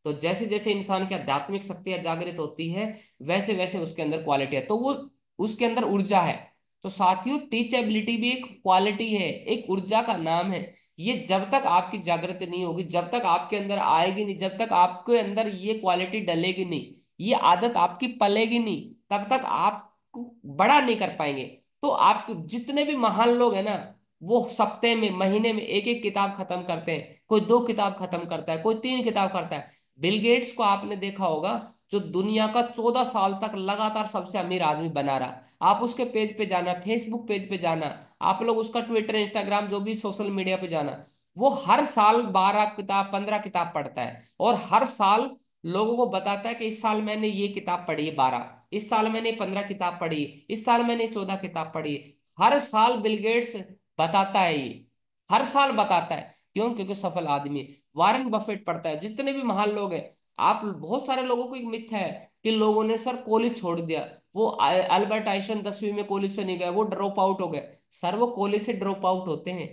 Speaker 1: तो जैसे जैसे इंसान की आध्यात्मिक शक्तियां जागृत होती है, वैसे वैसे उसके अंदर क्वालिटी है, तो वो उसके अंदर ऊर्जा है। तो साथियों, टीचेबिलिटी भी एक क्वालिटी है, एक ऊर्जा का नाम है। ये जब तक आपकी जागृति नहीं होगी, जब तक आपके अंदर आएगी नहीं, जब तक आपके अंदर ये क्वालिटी डलेगी नहीं, ये आदत आपकी पलेगी नहीं, तब तक आप बड़ा नहीं कर पाएंगे। तो आप जितने भी महान लोग हैं ना, वो सप्ताह में, महीने में एक एक किताब खत्म करते हैं, कोई 2 किताब खत्म करता है, कोई 3 किताब करता है। बिल गेट्स को आपने देखा होगा, जो दुनिया का 14 साल तक लगातार सबसे अमीर आदमी बना रहा। आप उसके पेज पे जाना, फेसबुक पेज पे जाना, आप लोग उसका ट्विटर, इंस्टाग्राम, जो भी सोशल मीडिया पे जाना, वो हर साल 12 किताब, 15 किताब पढ़ता है। और हर साल लोगों को बताता है कि इस साल मैंने ये किताब पढ़ी है 12, इस साल मैंने 15 किताब पढ़ी, इस साल मैंने 14 किताब पढ़ी। हर साल बिल गेट्स बताता है ये, हर साल बताता है। क्यों? क्योंकि सफल आदमी है। वारेन बफेट पढ़ता है, जितने भी महान लोग हैं। आप बहुत सारे लोगों को एक मिथ है कि लोगों ने सर कॉलेज छोड़ दिया, वो अल्बर्ट आइंस्टाइन 10वीं में कॉलेज से नहीं गए, वो ड्रॉप आउट हो गए। सर वो कॉलेज से ड्रॉप आउट होते हैं,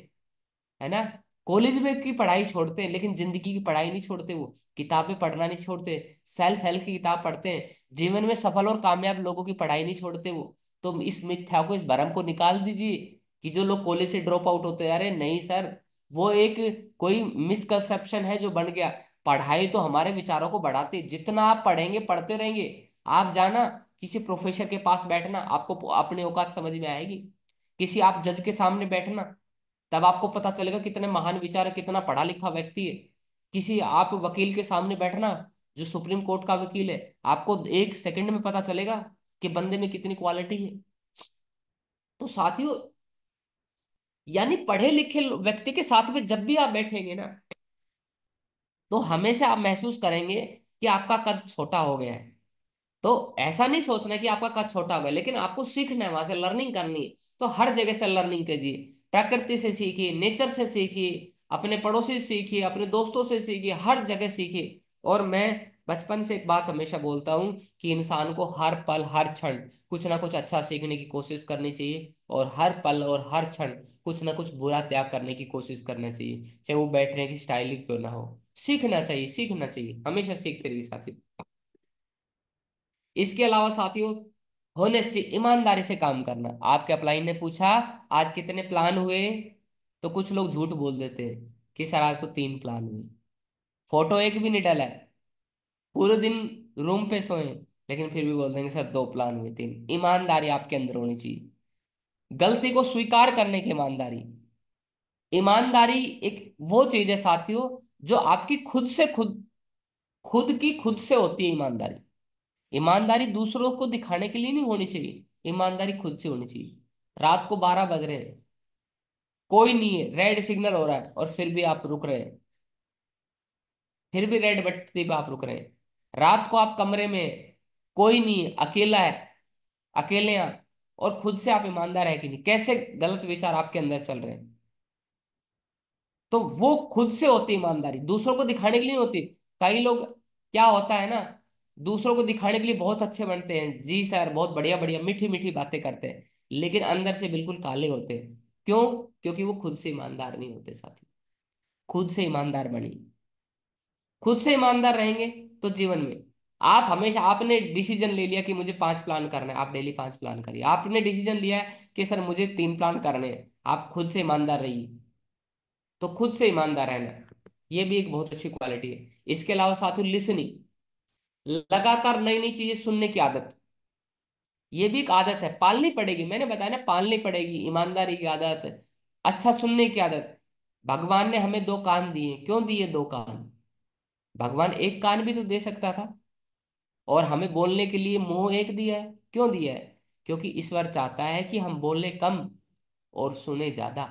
Speaker 1: है ना। कॉलेज में की पढ़ाई छोड़ते हैं लेकिन जिंदगी की पढ़ाई नहीं छोड़ते, वो किताबें पढ़ना नहीं छोड़ते, सेल्फ हेल्प की किताब पढ़ते हैं, जीवन में सफल और कामयाब लोगों की पढ़ाई नहीं छोड़ते वो। तो इस मिथ्या को, इस भ्रम को निकाल दीजिए कि जो लोग कॉलेज से ड्रॉप आउट होते हैं, अरे नहीं सर, वो एक कोई मिसकंसेप्शन है जो बन गया। पढ़ाई तो हमारे विचारों को बढ़ाती है, जितना आप पढ़ेंगे पढ़ते रहेंगे। आप जाना, किसी प्रोफेसर के पास बैठना, आपको अपनी औकात समझ में आएगी। किसी आप जज के सामने बैठना, तब आपको पता चलेगा कितने महान विचार है, कितना पढ़ा लिखा व्यक्ति है। किसी आप वकील के सामने बैठना, जो सुप्रीम कोर्ट का वकील है, आपको एक सेकंड में पता चलेगा कि बंदे में कितनी क्वालिटी है। तो साथियों, यानी पढ़े लिखे व्यक्ति के साथ में जब भी आप बैठेंगे ना, तो हमेशा आप महसूस करेंगे कि आपका कद छोटा हो गया है। तो ऐसा नहीं सोचना कि आपका कद छोटा हो गया, लेकिन आपको सीखना है, वहां से लर्निंग करनी है। तो हर जगह से लर्निंग कीजिए, प्रकृति से सीखिए, नेचर से सीखिए, अपने पड़ोसी से सीखिए, अपने दोस्तों से सीखिए, हर जगह सीखिए। और मैं बचपन से एक बात हमेशा बोलता हूँ कि इंसान को हर पल हर क्षण कुछ ना कुछ अच्छा सीखने की कोशिश करनी चाहिए, और हर पल और हर क्षण कुछ ना कुछ बुरा त्याग करने की कोशिश करना चाहिए, चाहे वो बैठने की स्टाइल ही क्यों ना हो। सीखना चाहिए, सीखना चाहिए, हमेशा सीखते रहिए साथी। इसके अलावा साथियों, होनेस्टी, ईमानदारी से काम करना। आपके अपलाइन ने पूछा आज कितने प्लान हुए, तो कुछ लोग झूठ बोल देते हैं कि सर आज तो 3 प्लान हुए, फोटो एक भी नहीं डाला है, पूरे दिन रूम पे सोए, लेकिन फिर भी बोल देंगे सर 2 प्लान हुए, 3। ईमानदारी आपके अंदर होनी चाहिए, गलती को स्वीकार करने की ईमानदारी। ईमानदारी एक वो चीज है साथियों, जो आपकी खुद से खुद, खुद की खुद से होती है ईमानदारी। ईमानदारी दूसरों को दिखाने के लिए नहीं होनी चाहिए, ईमानदारी खुद से होनी चाहिए। रात को 12 बज रहे हैं, कोई नहीं है, रेड सिग्नल हो रहा है, और फिर भी आप रुक रहे हैं, फिर भी रेड बत्ती पे आप रुक रहे हैं। रात को आप कमरे में हैं, कोई नहीं है, अकेला है, अकेले हैं आप, और खुद से आप ईमानदार है कि नहीं, कैसे गलत विचार आपके अंदर चल रहे हैं। तो वो खुद से होती ईमानदारी, दूसरों को दिखाने के लिए नहीं होती। कई लोग, क्या होता है ना, दूसरों को दिखाने के लिए बहुत अच्छे बनते हैं, जी सर बहुत बढ़िया बढ़िया मीठी मीठी बातें करते हैं, लेकिन अंदर से बिल्कुल काले होते हैं। क्यों? क्योंकि वो खुद से ईमानदार नहीं होते साथी। खुद से ईमानदार बनिए, खुद से ईमानदार रहेंगे तो जीवन में आप हमेशा, आपने डिसीजन ले लिया कि मुझे 5 प्लान करना है, आप डेली 5 प्लान करिए। आपने डिसीजन लिया है कि सर मुझे 3 प्लान करने हैं, आप खुद से ईमानदार रहिए। तो खुद से ईमानदार रहना, ये भी एक बहुत अच्छी क्वालिटी है। इसके अलावा साथियों, लिसनिंग, लगातार नई नई चीजें सुनने की आदत, ये भी एक आदत है, पालनी पड़ेगी। मैंने बताया ना, पालनी पड़ेगी, ईमानदारी की आदत, अच्छा सुनने की आदत। भगवान ने हमें 2 कान दिए, क्यों दिए 2 कान? भगवान एक कान भी तो दे सकता था, और हमें बोलने के लिए मुंह एक दिया है, क्यों दिया है? क्योंकि ईश्वर चाहता है कि हम बोले कम और सुने ज्यादा।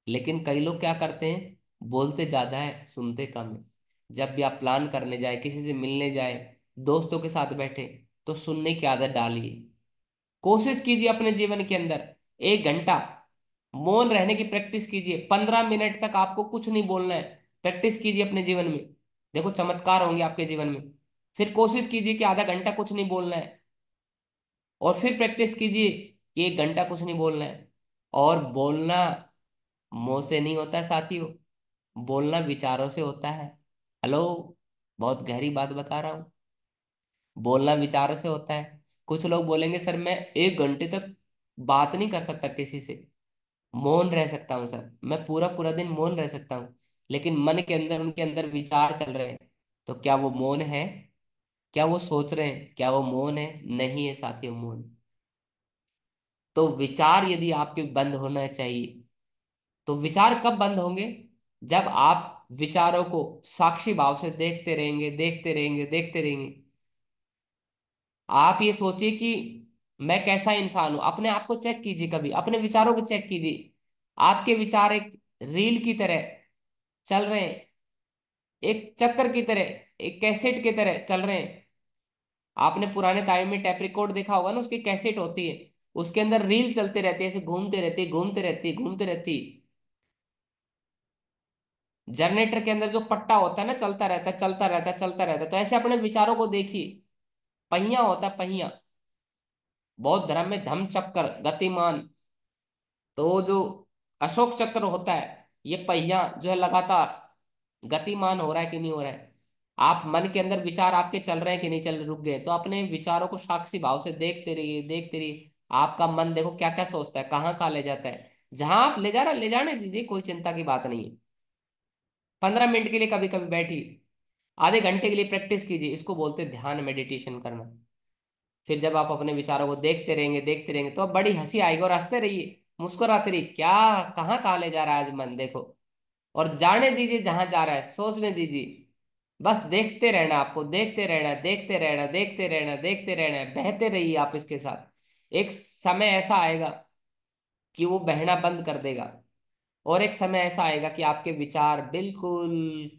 Speaker 1: लेकिन कई लोग क्या करते हैं, बोलते ज्यादा है सुनते कम है। जब भी आप प्लान करने जाए, किसी से मिलने जाए, दोस्तों के साथ बैठे, तो सुनने की आदत डालिए। कोशिश कीजिए अपने जीवन के अंदर 1 घंटा मौन रहने की प्रैक्टिस कीजिए, 15 मिनट तक आपको कुछ नहीं बोलना है, प्रैक्टिस कीजिए अपने जीवन में। देखो चमत्कार होंगे आपके जीवन में। फिर कोशिश कीजिए कि आधा घंटा कुछ नहीं बोलना है, और फिर प्रैक्टिस कीजिए कि 1 घंटा कुछ नहीं बोलना है। और बोलना मुंह से नहीं होता है साथियों, बोलना विचारों से होता है। हेलो, बहुत गहरी बात बता रहा हूँ, बोलना विचारों से होता है। कुछ लोग बोलेंगे सर मैं 1 घंटे तक बात नहीं कर सकता किसी से, मौन रह सकता हूँ सर, मैं पूरा पूरा दिन मौन रह सकता हूँ, लेकिन मन के अंदर, उनके अंदर विचार चल रहे हैं। तो क्या वो मौन है? क्या वो सोच रहे हैं? क्या वो मौन है? नहीं है साथियों, मौन। तो विचार यदि आपके बंद होना चाहिए, तो विचार कब बंद होंगे? जब आप विचारों को साक्षी भाव से देखते रहेंगे, देखते रहेंगे, देखते रहेंगे। आप ये सोचिए कि मैं कैसा इंसान हूं, अपने आप को चेक कीजिए, कभी अपने विचारों को चेक कीजिए। आपके विचार एक रील की तरह चल रहे हैं, एक चक्कर की तरह, एक कैसेट की तरह चल रहे हैं। आपने पुराने टाइम में टेप रिकॉर्ड देखा होगा ना, उसकी कैसेट होती है, उसके अंदर रील चलते रहती है, ऐसे घूमते रहती है, घूमते रहती है, घूमते रहती है। जनरेटर के अंदर जो पट्टा होता है ना, चलता रहता है, चलता रहता है, चलता रहता है। तो ऐसे अपने विचारों को देखिए, पहिया होता है, पहिया। बौद्ध धर्म में धम्म चक्र गतिमान, तो वो जो अशोक चक्र होता है, ये पहिया जो है लगातार गतिमान हो रहा है कि नहीं हो रहा है। आप मन के अंदर विचार आपके चल रहे हैं कि नहीं चल रहे, रुक गए तो अपने विचारों को साक्षी भाव से देखते रहिए, देखते रहिए। आपका मन देखो क्या क्या सोचता है, कहाँ कहाँ ले जाता है। जहां आप ले जा रहा ले जाने दीजिए, कोई चिंता की बात नहीं है। 15 मिनट के लिए कभी कभी बैठिए, आधे घंटे के लिए प्रैक्टिस कीजिए, इसको बोलते हैं ध्यान, मेडिटेशन करना। फिर जब आप अपने विचारों को देखते रहेंगे तो बड़ी हंसी आएगी, और हंसते रहिए, मुस्कुराते रहिए। क्या कहाँ कहाँ ले जा रहा है आज मन देखो, और जाने दीजिए जहां जा रहा है, सोचने दीजिए। बस देखते रहना, आपको देखते रहना, देखते रहना, देखते रहना, देखते रहना है, बहते रहिए आप इसके साथ। एक समय ऐसा आएगा कि वो बहना बंद कर देगा, और एक समय ऐसा आएगा कि आपके विचार बिल्कुल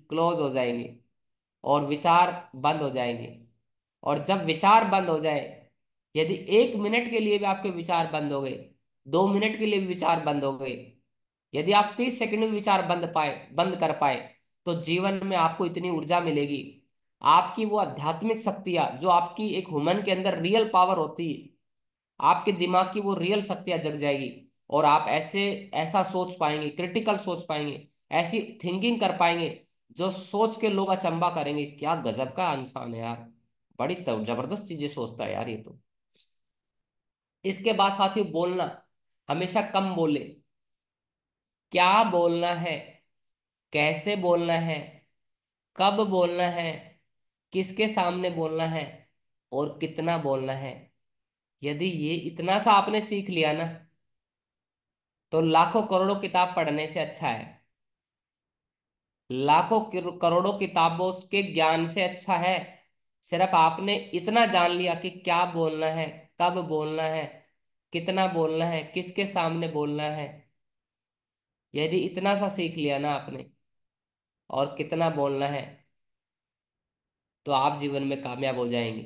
Speaker 1: क्लोज हो जाएंगे, और विचार बंद हो जाएंगे। और जब विचार बंद हो जाए, यदि 1 मिनट के लिए भी आपके विचार बंद हो गए, 2 मिनट के लिए भी विचार बंद हो गए, यदि आप 30 सेकंड में विचार बंद कर पाए, तो जीवन में आपको इतनी ऊर्जा मिलेगी। आपकी वो आध्यात्मिक शक्तियां जो आपकी एक ह्यूमन के अंदर रियल पावर होती है, आपके दिमाग की वो रियल शक्तियां जग जाएगी। और आप ऐसा सोच पाएंगे, क्रिटिकल सोच पाएंगे, ऐसी थिंकिंग कर पाएंगे जो सोच के लोग अचंभा करेंगे, क्या गजब का इंसान है यार, बड़ी जबरदस्त चीजें सोचता है यार ये तो। इसके बाद साथियों, बोलना, हमेशा कम बोले। क्या बोलना है, कैसे बोलना है, कब बोलना है, किसके सामने बोलना है, और कितना बोलना है। यदि ये इतना सा आपने सीख लिया ना, तो लाखों करोड़ों किताब पढ़ने से अच्छा है। लाखों करोड़ों किताबों के ज्ञान से अच्छा है। सिर्फ आपने इतना जान लिया कि क्या बोलना है, कब बोलना है, कितना बोलना है, किसके सामने बोलना है। यदि इतना सा सीख लिया ना आपने, और कितना बोलना है, तो आप जीवन में कामयाब हो जाएंगे।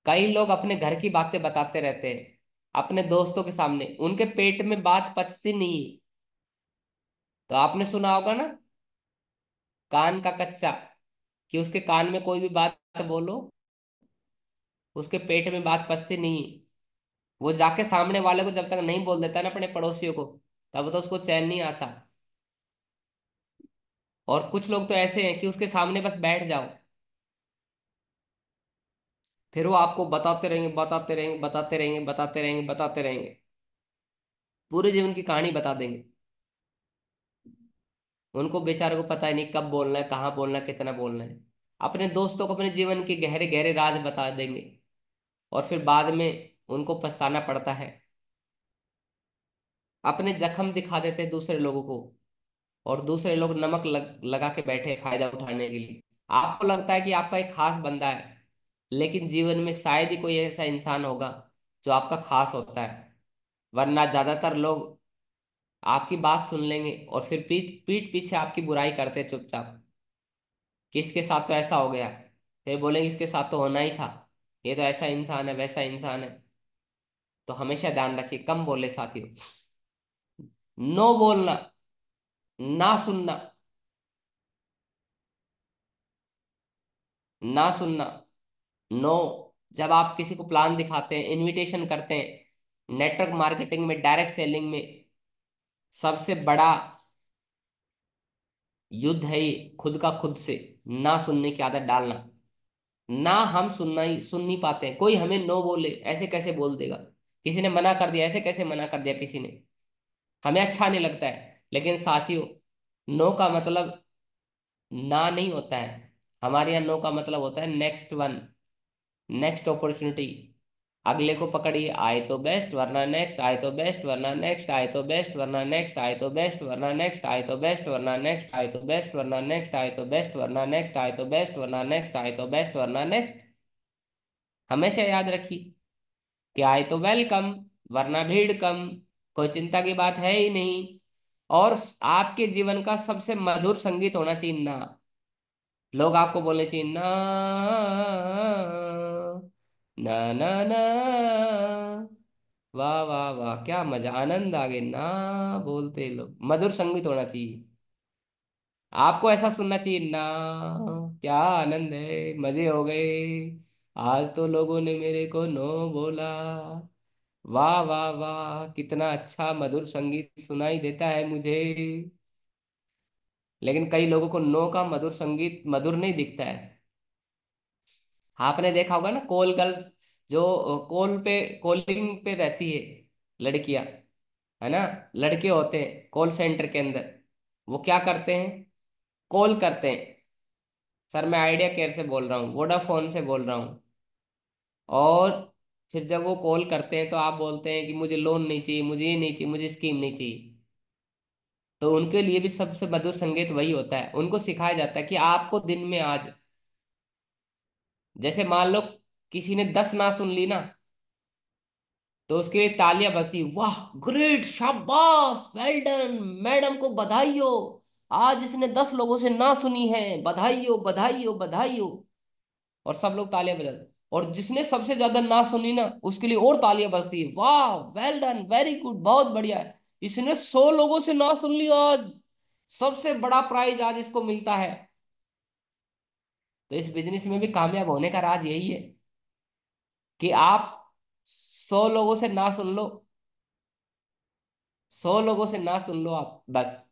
Speaker 1: कई लोग अपने घर की बातें बताते रहते हैं अपने दोस्तों के सामने, उनके पेट में बात पचती नहीं। तो आपने सुना होगा ना, कान का कच्चा, कि उसके कान में कोई भी बात बोलो, उसके पेट में बात पचती नहीं। वो जाके सामने वाले को जब तक नहीं बोल देता ना, अपने पड़ोसियों को, तब तो उसको चैन नहीं आता। और कुछ लोग तो ऐसे हैं कि उसके सामने बस बैठ जाओ, फिर वो आपको बताते रहेंगे, बताते रहेंगे, बताते रहेंगे, बताते रहेंगे, बताते रहेंगे, पूरे जीवन की कहानी बता देंगे। उनको बेचारे को पता ही नहीं कब बोलना है, कहाँ बोलना है, कितना बोलना है। अपने दोस्तों को अपने जीवन के गहरे गहरे राज बता देंगे, और फिर बाद में उनको पछताना पड़ता है। अपने जख्म दिखा देते हैं दूसरे लोगों को, और दूसरे लोग नमक लगा के बैठे हैं फायदा उठाने के लिए। आपको लगता है कि आपका एक खास बंदा है, लेकिन जीवन में शायद ही कोई ऐसा इंसान होगा जो आपका खास होता है। वरना ज्यादातर लोग आपकी बात सुन लेंगे, और फिर पीठ पीठ पीछे आपकी बुराई करते हैं चुपचाप, कि इसके साथ तो ऐसा हो गया, फिर बोलेंगे इसके साथ तो होना ही था, ये तो ऐसा इंसान है, वैसा इंसान है। तो हमेशा ध्यान रखिए, कम बोले साथियों। नो बोलना, ना सुनना, ना सुनना, नो। जब आप किसी को प्लान दिखाते हैं, इनविटेशन करते हैं, नेटवर्क मार्केटिंग में, डायरेक्ट सेलिंग में, सबसे बड़ा युद्ध है ये, खुद का खुद से ना सुनने की आदत डालना। ना हम सुन नहीं पाते हैं, कोई हमें नो बोले ऐसे कैसे बोल देगा, किसी ने मना कर दिया ऐसे कैसे मना कर दिया किसी ने, हमें अच्छा नहीं लगता है। लेकिन साथियों, नो का मतलब ना नहीं होता है। हमारे यहाँ नो का मतलब होता है नेक्स्ट वन, नेक्स्ट अपॉर्चुनिटी। अगले को पकड़िए, आए तो बेस्ट वरना नेक्स्ट, आए तो बेस्ट वरना नेक्स्ट, आए तो बेस्ट वरना नेक्स्ट, आए तो बेस्ट वरना नेक्स्ट, आए तो बेस्ट वरना नेक्स्ट, आए तो बेस्ट वरना नेक्स्ट, आए तो बेस्ट वरना नेक्स्ट, आए तो बेस्ट वरना नेक्स्ट, आए तो बेस्ट वरना नेक्स्ट। हमेशा याद रखिए कि आए तो वेलकम, वरना भीड़ कम, कोई चिंता की बात है ही नहीं। और आपके जीवन का सबसे मधुर संगीत होना चाहिए ना। लोग आपको बोलने चाहिए ना, ना ना ना, वाह वाह वाह, क्या मजा, आनंद आ गए ना, बोलते लोग, मधुर संगीत होना चाहिए। आपको ऐसा सुनना चाहिए ना, क्या आनंद है, मजे हो गए, आज तो लोगों ने मेरे को नो बोला, वाह वाह वाह, कितना अच्छा मधुर संगीत सुनाई देता है मुझे। लेकिन कई लोगों को नो का मधुर संगीत मधुर नहीं दिखता है। आपने देखा होगा ना, कॉल गर्ल्स जो कॉल पे कॉलिंग पे रहती है, लड़कियां, है ना, लड़के होते हैं कॉल सेंटर के अंदर, वो क्या करते हैं, कॉल करते हैं। सर मैं आइडिया केयर से बोल रहा हूँ, वोडाफोन से बोल रहा हूँ। और फिर जब वो कॉल करते हैं तो आप बोलते हैं कि मुझे लोन नहीं चाहिए, मुझे ये नहीं चाहिए, मुझे स्कीम नहीं चाहिए। तो उनके लिए भी सबसे मधुर संगीत वही होता है। उनको सिखाया जाता है कि आपको दिन में आज, जैसे मान लो किसी ने 10 ना सुन ली ना, तो उसके लिए तालियां बजती, वाह ग्रेट, शाबाश, वेल डन, मैडम को बधाई हो, आज इसने 10 लोगों से ना सुनी है, बधाई हो बधाई हो बधाई हो। और सब लोग तालियां बजाते। और जिसने सबसे ज्यादा ना सुनी ना, उसके लिए और तालियां बजती है, वाह वेल डन, वेरी गुड, बहुत बढ़िया है, इसने 100 लोगों से ना सुन लिया आज, सबसे बड़ा प्राइज आज इसको मिलता है। तो इस बिजनेस में भी कामयाब होने का राज यही है कि आप 100 लोगों से ना सुन लो, 100 लोगों से ना सुन लो आप बस।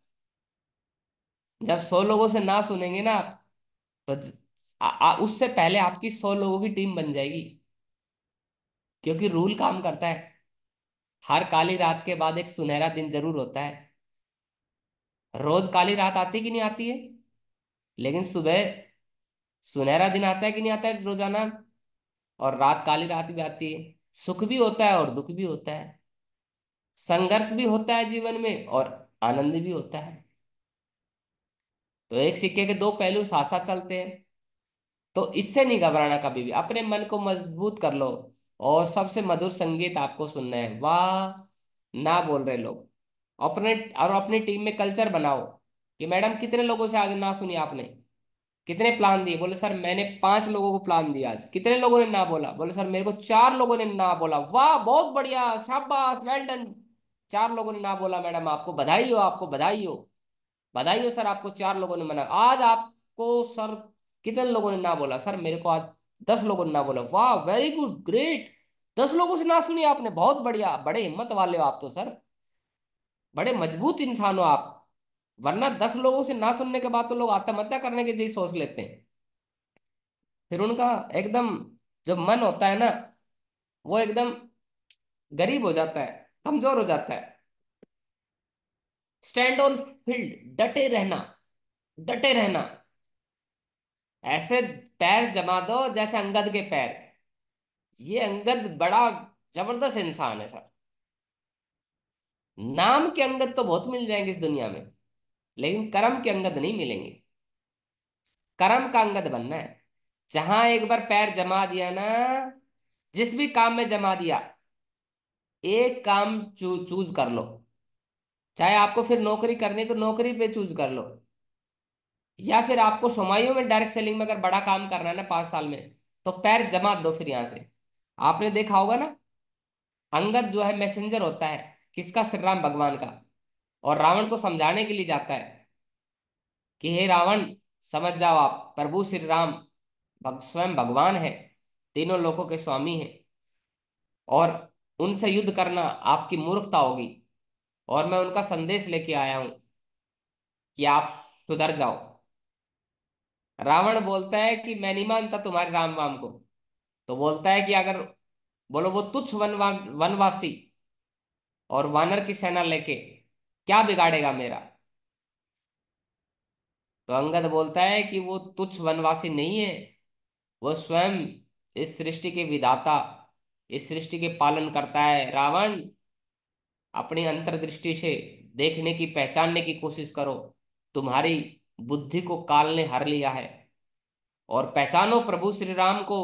Speaker 1: जब 100 लोगों से ना सुनेंगे ना आप, तो उससे पहले आपकी 100 लोगों की टीम बन जाएगी। क्योंकि रूल काम करता है, हर काली रात के बाद एक सुनहरा दिन जरूर होता है। रोज काली रात आती कि नहीं आती है, लेकिन सुबह सुनहरा दिन आता है कि नहीं आता है रोजाना। और रात काली रात भी आती है, सुख भी होता है और दुख भी होता है, संघर्ष भी होता है जीवन में और आनंद भी होता है। तो एक सिक्के के दो पहलू साथ साथ चलते हैं। तो इससे नहीं घबराना, कभी भी अपने मन को मजबूत कर लो। और सबसे मधुर संगीत आपको सुनना है, वाह ना बोल रहे लोग। अपने और अपनी टीम में कल्चर बनाओ कि मैडम कितने लोगों से आज ना सुनी आपने, कितने प्लान दिए, बोले सर मैंने 5 लोगों को प्लान दिया आज, कितने लोगों ने ना बोला, बोले सर मेरे को 4 लोगों ने ना बोला, वाह बहुत बढ़िया, शाबाश, वेल डन, 4 लोगों ने ना बोला, मैडम आपको बधाई हो, आपको बधाई हो, बधाई हो सर, आपको 4 लोगों ने मना, आज आपको सर कितने लोगों ने ना बोला, सर मेरे को आज 10 लोगों ने ना बोला, वाह वेरी गुड ग्रेट, 10 लोगों से ना सुनी आपने, बहुत बढ़िया, बड़े हिम्मत वाले हो आप तो सर, बड़े मजबूत इंसान हो आप। वरना 10 लोगों से ना सुनने के बाद तो लोग आत्महत्या करने के लिए सोच लेते हैं। फिर उनका एकदम जो मन होता है ना, वो एकदम गरीब हो जाता है, कमजोर हो जाता है। स्टैंड ऑन फील्ड, डटे रहना, डटे रहना, ऐसे पैर जमा दो जैसे अंगद के पैर। ये अंगद बड़ा जबरदस्त इंसान है सर। नाम के अंगद तो बहुत मिल जाएंगे इस दुनिया में, लेकिन कर्म के अंगद नहीं मिलेंगे। कर्म का अंगद बनना है। जहां एक बार पैर जमा दिया ना, जिस भी काम में जमा दिया, एक काम चूज कर लो। चाहे आपको फिर नौकरी करनी तो नौकरी पे चूज कर लो, या फिर आपको शुमाइयों में डायरेक्ट सेलिंग में अगर बड़ा काम करना है ना 5 साल में, तो पैर जमा दो फिर यहां से। आपने देखा होगा ना, अंगद जो है मैसेंजर होता है किसका, श्री राम भगवान का। और रावण को समझाने के लिए जाता है कि हे रावण, समझ जाओ, आप प्रभु श्री राम स्वयं भगवान है, तीनों लोकों के स्वामी हैं, और उनसे युद्ध करना आपकी मूर्खता होगी। और मैं उनका संदेश लेके आया हूं कि आप सुधर जाओ। रावण बोलता है कि मैं नहीं मानता तुम्हारे राम वाम को। तो बोलता है कि अगर, बोलो वो तुच्छ वनवासी और वानर की सेना लेके क्या बिगाड़ेगा मेरा। तो अंगद बोलता है कि वो तुच्छ वनवासी नहीं है, वो स्वयं इस सृष्टि के विधाता, इस सृष्टि के पालन करता है। रावण, अपनी अंतर्दृष्टि से देखने की, पहचानने की कोशिश करो, तुम्हारी बुद्धि को काल ने हर लिया है। और पहचानो प्रभु श्री राम को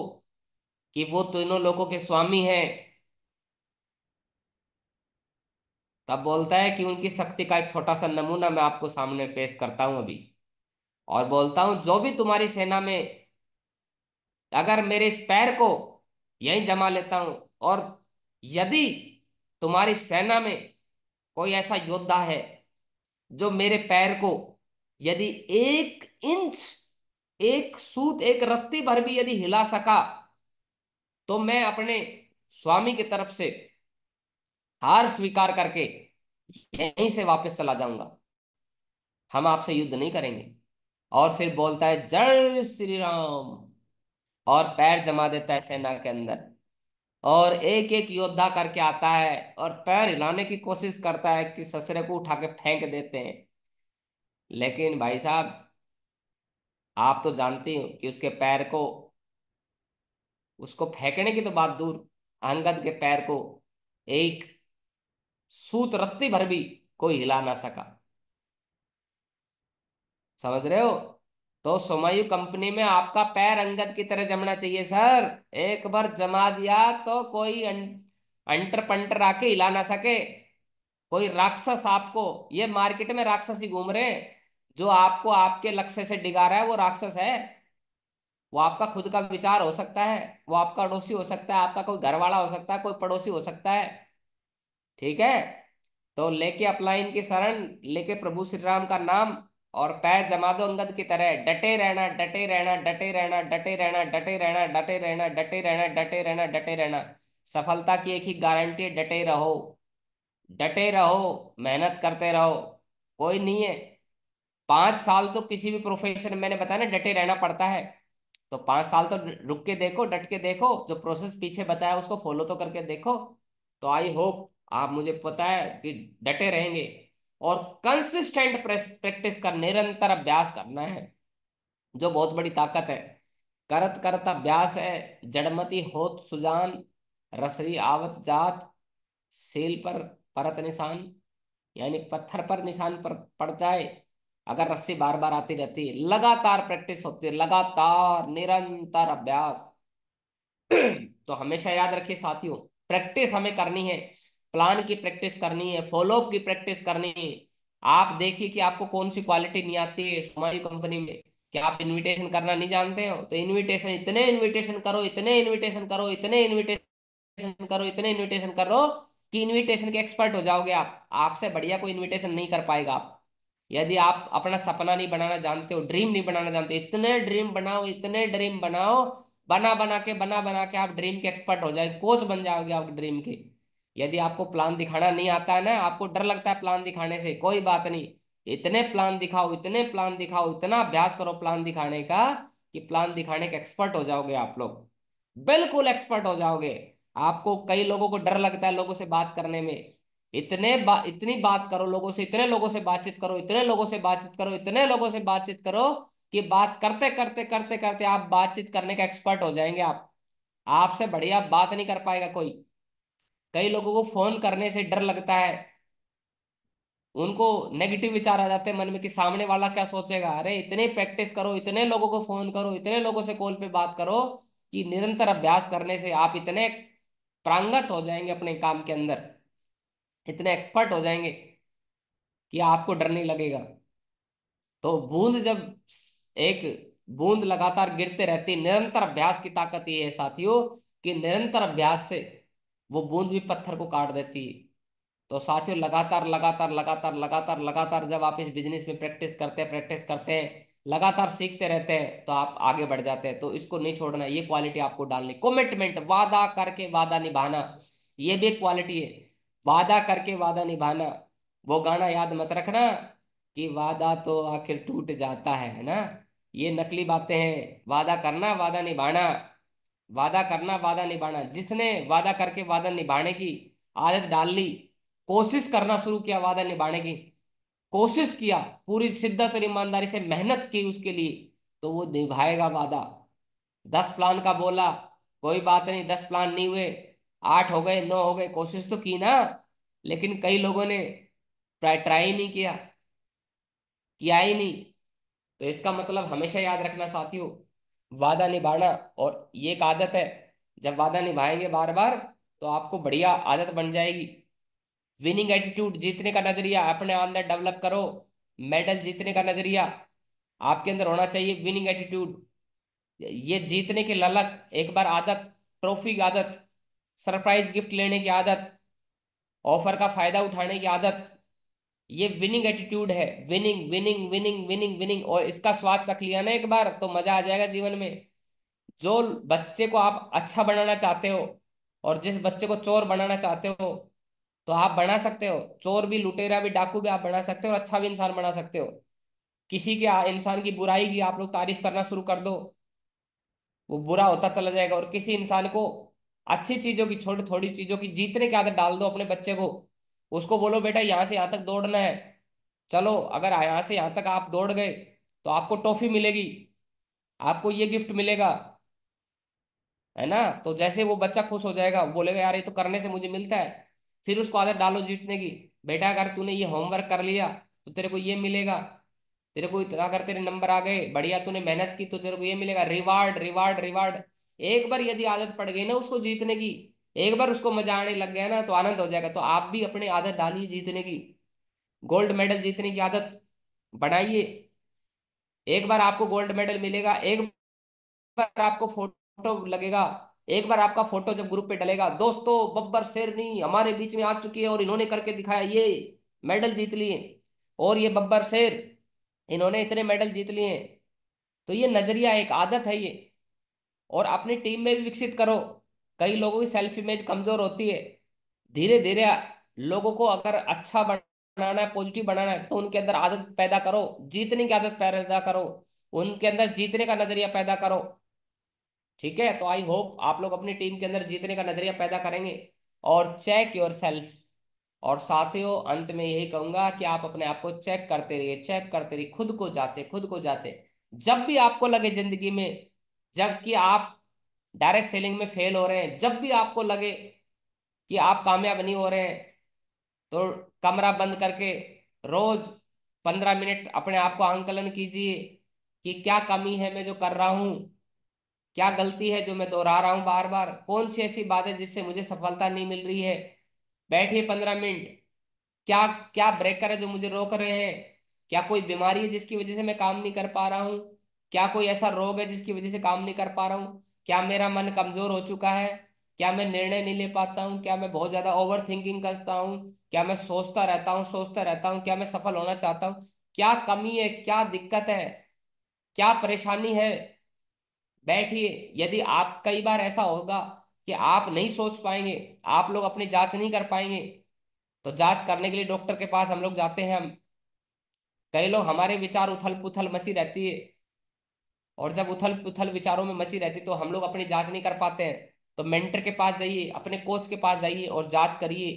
Speaker 1: कि वो तीनों लोकों के स्वामी हैं। तब बोलता है कि उनकी शक्ति का एक छोटा सा नमूना मैं आपको सामने पेश करता हूं अभी। और बोलता हूं जो भी तुम्हारी सेना में, अगर मेरे इस पैर को यहीं जमा लेता हूं, और यदि तुम्हारी सेना में कोई ऐसा योद्धा है जो मेरे पैर को यदि 1 इंच, एक सूत, एक रत्ती भर भी यदि हिला सका, तो मैं अपने स्वामी की तरफ से हार स्वीकार करके यहीं से वापस चला जाऊंगा, हम आपसे युद्ध नहीं करेंगे। और फिर बोलता है जय श्री राम, और पैर जमा देता है सेना के अंदर, और एक एक योद्धा करके आता है और पैर हिलाने की कोशिश करता है कि ससुरे को उठा के फेंक देते हैं। लेकिन भाई साहब, आप तो जानते हो कि उसके पैर को, उसको फेंकने की तो बात दूर, अंगद के पैर को एक सूत रत्ती भर भी कोई हिला ना सका। समझ रहे हो? तो सोमायु कंपनी में आपका पैर अंगद की तरह जमना चाहिए सर। एक बार जमा दिया तो कोई अंटर पंटर आके हिला ना सके। कोई राक्षस आपको, ये मार्केट में राक्षस ही घूम रहे हैं, जो आपको आपके लक्ष्य से डिगा रहा है वो राक्षस है। वो आपका खुद का विचार हो सकता है, वो आपका अड़ोसी हो सकता है, आपका कोई घर वाला हो सकता है, कोई पड़ोसी हो सकता है। ठीक है? तो लेके अपलाइन की शरण, लेके प्रभु श्री राम का नाम, और पैर जमा दो अंगद की तरह। डटे रहना, डटे रहना, डटे रहना, डटे रहना, डटे रहना, डटे रहना, डटे रहना, डटे रहना, डटे रहना। सफलता की एक ही गारंटी है, डटे रहो। डटे रहो, मेहनत करते रहो। कोई नहीं है, 5 साल तो किसी भी प्रोफेशन में, मैंने बताया ना, डटे रहना पड़ता है। तो 5 साल तो रुक के देखो, डट के देखो, जो प्रोसेस पीछे बताया उसको फॉलो तो करके देखो। तो आई होप आप, मुझे पता है कि डटे रहेंगे। और कंसिस्टेंट प्रैक्टिस का, निरंतर अभ्यास करना है, जो बहुत बड़ी ताकत है। करत करत अभ्यास है, जड़मति होत सुजान, रसरी आवत जात, सेल पर परत निशान। यानी पत्थर पर निशान पर पड़ जाए, अगर रस्सी बार बार आती रहती है, लगातार प्रैक्टिस होती है, लगातार निरंतर अभ्यास। तो हमेशा याद रखिए साथियों, प्रैक्टिस हमें करनी है, प्लान की प्रैक्टिस करनी है, फॉलोअप की प्रैक्टिस करनी है। आप देखिए कि आपको कौन सी क्वालिटी नहीं आती है हमारी कंपनी में, कि आप इनविटेशन करना नहीं जानते हो, तो इनविटेशन, इतने इनविटेशन करो, इतने इनविटेशन करो, इतने इनविटेशन करो, इतने इनविटेशन करो कि इनविटेशन के एक्सपर्ट हो जाओगे आप। आपसे बढ़िया कोई इनविटेशन नहीं कर पाएगा आप। यदि आप अपना सपना नहीं बनाना जानते हो, ड्रीम नहीं बनाना जानते, इतने ड्रीम बनाओ, इतने ड्रीम बनाओ, बना बना के आप ड्रीम के एक्सपर्ट हो जाए, कोच बन जाओगे आप ड्रीम के। यदि आपको प्लान दिखाना नहीं आता है ना, आपको डर लगता है प्लान दिखाने से, कोई बात नहीं। इतने प्लान दिखाओ, इतने प्लान दिखाओ, इतना अभ्यास करो प्लान दिखाने का, कि प्लान दिखाने के एक्सपर्ट हो जाओगे आप लोग। बिल्कुल एक्सपर्ट हो जाओगे। आपको, कई लोगों को डर लगता है लोगों से बात करने में। इतनी बात करो लोगों से, इतने लोगों से बातचीत करो, इतने लोगों से बातचीत करो, इतने लोगों से बातचीत करो, कि बात करते करते करते करते आप बातचीत करने का एक्सपर्ट हो जाएंगे आप। आपसे बढ़िया बात नहीं कर पाएगा कोई। कई लोगों को फोन करने से डर लगता है, उनको नेगेटिव विचार आ जाते हैं मन में कि सामने वाला क्या सोचेगा। अरे इतनी प्रैक्टिस करो, इतने लोगों को फोन करो, इतने लोगों से कॉल पे बात करो, कि निरंतर अभ्यास करने से आप इतने प्रांगत हो जाएंगे अपने काम के अंदर, इतने एक्सपर्ट हो जाएंगे कि आपको डर नहीं लगेगा। तो बूंद जब, एक बूंद लगातार गिरते रहती, निरंतर अभ्यास की ताकत ये है साथियों, कि निरंतर अभ्यास से वो बूंद भी पत्थर को काट देती है। तो साथियों, लगातार लगातार लगातार लगातार लगातार जब आप इस बिजनेस में प्रैक्टिस करते हैं, लगातार सीखते रहते हैं, तो आप आगे बढ़ जाते हैं। तो इसको नहीं छोड़ना, ये क्वालिटी आपको डालनी। कमिटमेंट, वादा करके वादा निभाना, ये भी एक क्वालिटी है। वादा करके वादा निभाना। वो गाना याद मत रखना कि वादा तो आखिर टूट जाता है ना। ये नकली बातें हैं। वादा करना, वादा निभाना। वादा करना, वादा निभाना। जिसने वादा करके वादा निभाने की आदत डाल ली, कोशिश करना शुरू किया वादा निभाने की, कोशिश किया, पूरी शिद्दत और ईमानदारी से मेहनत की उसके लिए, तो वो निभाएगा वादा। 10 प्लान का बोला, कोई बात नहीं, 10 प्लान नहीं हुए, 8 हो गए, 9 हो गए, कोशिश तो की ना। लेकिन कई लोगों ने ट्राई ट्राई नहीं किया, किया ही नहीं। तो इसका मतलब हमेशा याद रखना साथियों, वादा निभाना। और ये एक आदत है, जब वादा निभाएंगे बार बार, तो आपको बढ़िया आदत बन जाएगी। विनिंग एटीट्यूड, जीतने का नजरिया अपने अंदर डेवलप करो। मेडल जीतने का नजरिया आपके अंदर होना चाहिए। विनिंग एटीट्यूड, ये जीतने की ललक, एक बार आदत, ट्रॉफी की आदत, सरप्राइज गिफ्ट लेने की आदत, ऑफर का फायदा उठाने की आदत, ये विनिंग एटीट्यूड है। Winning winning winning winning winning, और इसका स्वाद चख लिया ना एक बार, तो मजा आ जाएगा जीवन में। जो बच्चे को आप अच्छा बनाना चाहते हो, और जिस बच्चे को चोर बनाना चाहते हो, तो आप बना सकते हो, चोर भी, लुटेरा भी, डाकू भी आप बना सकते हो, और अच्छा भी इंसान बना सकते हो। किसी के इंसान की बुराई की आप लोग तारीफ करना शुरू कर दो, वो बुरा होता चला जाएगा। और किसी इंसान को अच्छी चीजों की, छोटी थोड़ी चीजों की जीतने की आदत डाल दो अपने बच्चे को। उसको बोलो बेटा यहाँ से यहाँ तक दौड़ना है, चलो अगर यहाँ से यहाँ तक आप दौड़ गए तो आपको टॉफी मिलेगी, आपको ये गिफ्ट मिलेगा, है ना। तो जैसे वो बच्चा खुश हो जाएगा, वो बोलेगा यार ये तो करने से मुझे मिलता है। फिर उसको आदत डालो जीतने की। बेटा अगर तूने ये होमवर्क कर लिया तो तेरे को ये मिलेगा, तेरे को अगर तेरे नंबर आ गए बढ़िया, तूने मेहनत की तो तेरे को ये मिलेगा, रिवार्ड रिवार्ड रिवार्ड। एक बार यदि आदत पड़ गई ना उसको जीतने की, एक बार उसको मजा आने लग गया ना तो आनंद हो जाएगा। तो आप भी अपनी आदत डालिए जीतने की, गोल्ड मेडल जीतने की आदत बनाइए। एक बार आपको गोल्ड मेडल मिलेगा, एक बार आपको फोटो लगेगा, एक बार आपका फोटो जब ग्रुप पे डलेगा, दोस्तों बब्बर शेरनी हमारे बीच में आ चुकी है और इन्होंने करके दिखाया, ये मेडल जीत लिए, और ये बब्बर शेर, इन्होंने इतने मेडल जीत लिए हैं। तो ये नजरिया, एक आदत है ये। और अपनी टीम में भी विकसित करो। कई लोगों की सेल्फ इमेज कमजोर होती है, धीरे धीरे लोगों को अगर अच्छा बनाना है, पॉजिटिव बनाना है, तो उनके अंदर आदत पैदा करो, जीतने की आदत पैदा करो, उनके अंदर जीतने का नजरिया पैदा करो। ठीक है, तो आई होप आप लोग अपनी टीम के अंदर जीतने का नजरिया पैदा करेंगे। और चेक योर सेल्फ। और साथियों अंत में यही कहूंगा कि आप अपने आप को चेक करते रहिए, चेक करते रहिए, खुद को जांचे, खुद को जांचे। जब भी आपको लगे जिंदगी में, जबकि आप डायरेक्ट सेलिंग में फेल हो रहे हैं, जब भी आपको लगे कि आप कामयाब नहीं हो रहे हैं, तो कमरा बंद करके रोज 15 मिनट अपने आप को आंकलन कीजिए कि क्या कमी है मैं जो कर रहा हूं, क्या गलती है जो मैं दोहरा रहा हूं बार बार, कौन सी ऐसी बात है जिससे मुझे सफलता नहीं मिल रही है। बैठिए 15 मिनट, क्या क्या ब्रेकर है जो मुझे रोक रहे हैं, क्या कोई बीमारी है जिसकी वजह से मैं काम नहीं कर पा रहा हूँ, क्या कोई ऐसा रोग है जिसकी वजह से काम नहीं कर पा रहा हूँ, क्या मेरा मन कमजोर हो चुका है, क्या मैं निर्णय नहीं ले पाता हूँ, क्या मैं बहुत ज्यादा ओवर थिंकिंग करता हूँ, क्या मैं सोचता रहता हूँ, सोचता रहता हूँ, क्या मैं सफल होना चाहता हूँ, क्या कमी है, क्या दिक्कत है, क्या परेशानी है। बैठिए। यदि आप, कई बार ऐसा होगा कि आप नहीं सोच पाएंगे, आप लोग अपनी जांच नहीं कर पाएंगे, तो जांच करने के लिए डॉक्टर के पास हम लोग जाते हैं। हम, कई लोग, हमारे विचार उथल पुथल मची रहती है, और जब उथल पुथल विचारों में मची रहती है तो हम लोग अपनी जांच नहीं कर पाते हैं। तो मेंटर के पास जाइए, अपने कोच के पास जाइए और जांच करिए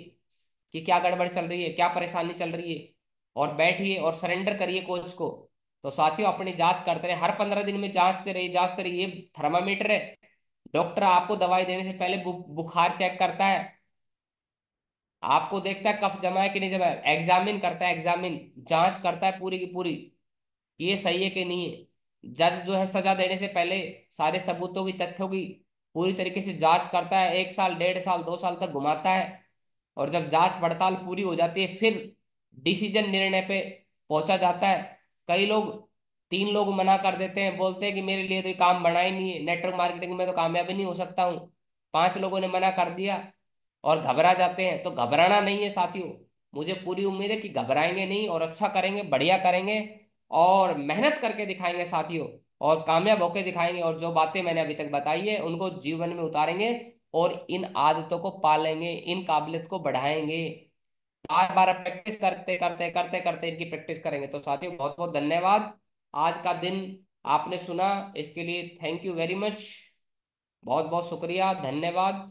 Speaker 1: कि क्या गड़बड़ चल रही है, क्या परेशानी चल रही है। और बैठिए और सरेंडर करिए कोच को। तो साथियों अपनी जांच करते रहे, हर 15 दिन में जांचते रहिए, जांचते रहिए। ये थर्मामीटर है, डॉक्टर आपको दवाई देने से पहले बुखार चेक करता है, आपको देखता है कफ जमा है कि नहीं जमा है, एग्जामिन करता है, एग्जामिन जांच करता है पूरी की पूरी कि ये सही है कि नहीं है। जज जो है सजा देने से पहले सारे सबूतों की, तथ्यों की पूरी तरीके से जांच करता है, 1 साल 1.5 साल 2 साल तक घुमाता है। और जब जांच पड़ताल पूरी हो जाती है फिर डिसीजन, निर्णय पे पहुंचा जाता है। कई लोग, 3 लोग मना कर देते हैं, बोलते हैं कि मेरे लिए तो ये काम बना ही नहीं है, नेटवर्क मार्केटिंग में तो कामयाबी नहीं हो सकता हूँ। 5 लोगों ने मना कर दिया और घबरा जाते हैं। तो घबराना नहीं है साथियों, मुझे पूरी उम्मीद है कि घबराएंगे नहीं और अच्छा करेंगे, बढ़िया करेंगे, और मेहनत करके दिखाएंगे साथियों, और कामयाब होकर दिखाएंगे। और जो बातें मैंने अभी तक बताई है उनको जीवन में उतारेंगे, और इन आदतों को पालेंगे, इन काबिलियत को बढ़ाएंगे। बार बार प्रैक्टिस करते करते करते करते इनकी प्रैक्टिस करेंगे। तो साथियों बहुत बहुत धन्यवाद। आज का दिन आपने सुना, इसके लिए थैंक यू वेरी मच। बहुत बहुत शुक्रिया, धन्यवाद।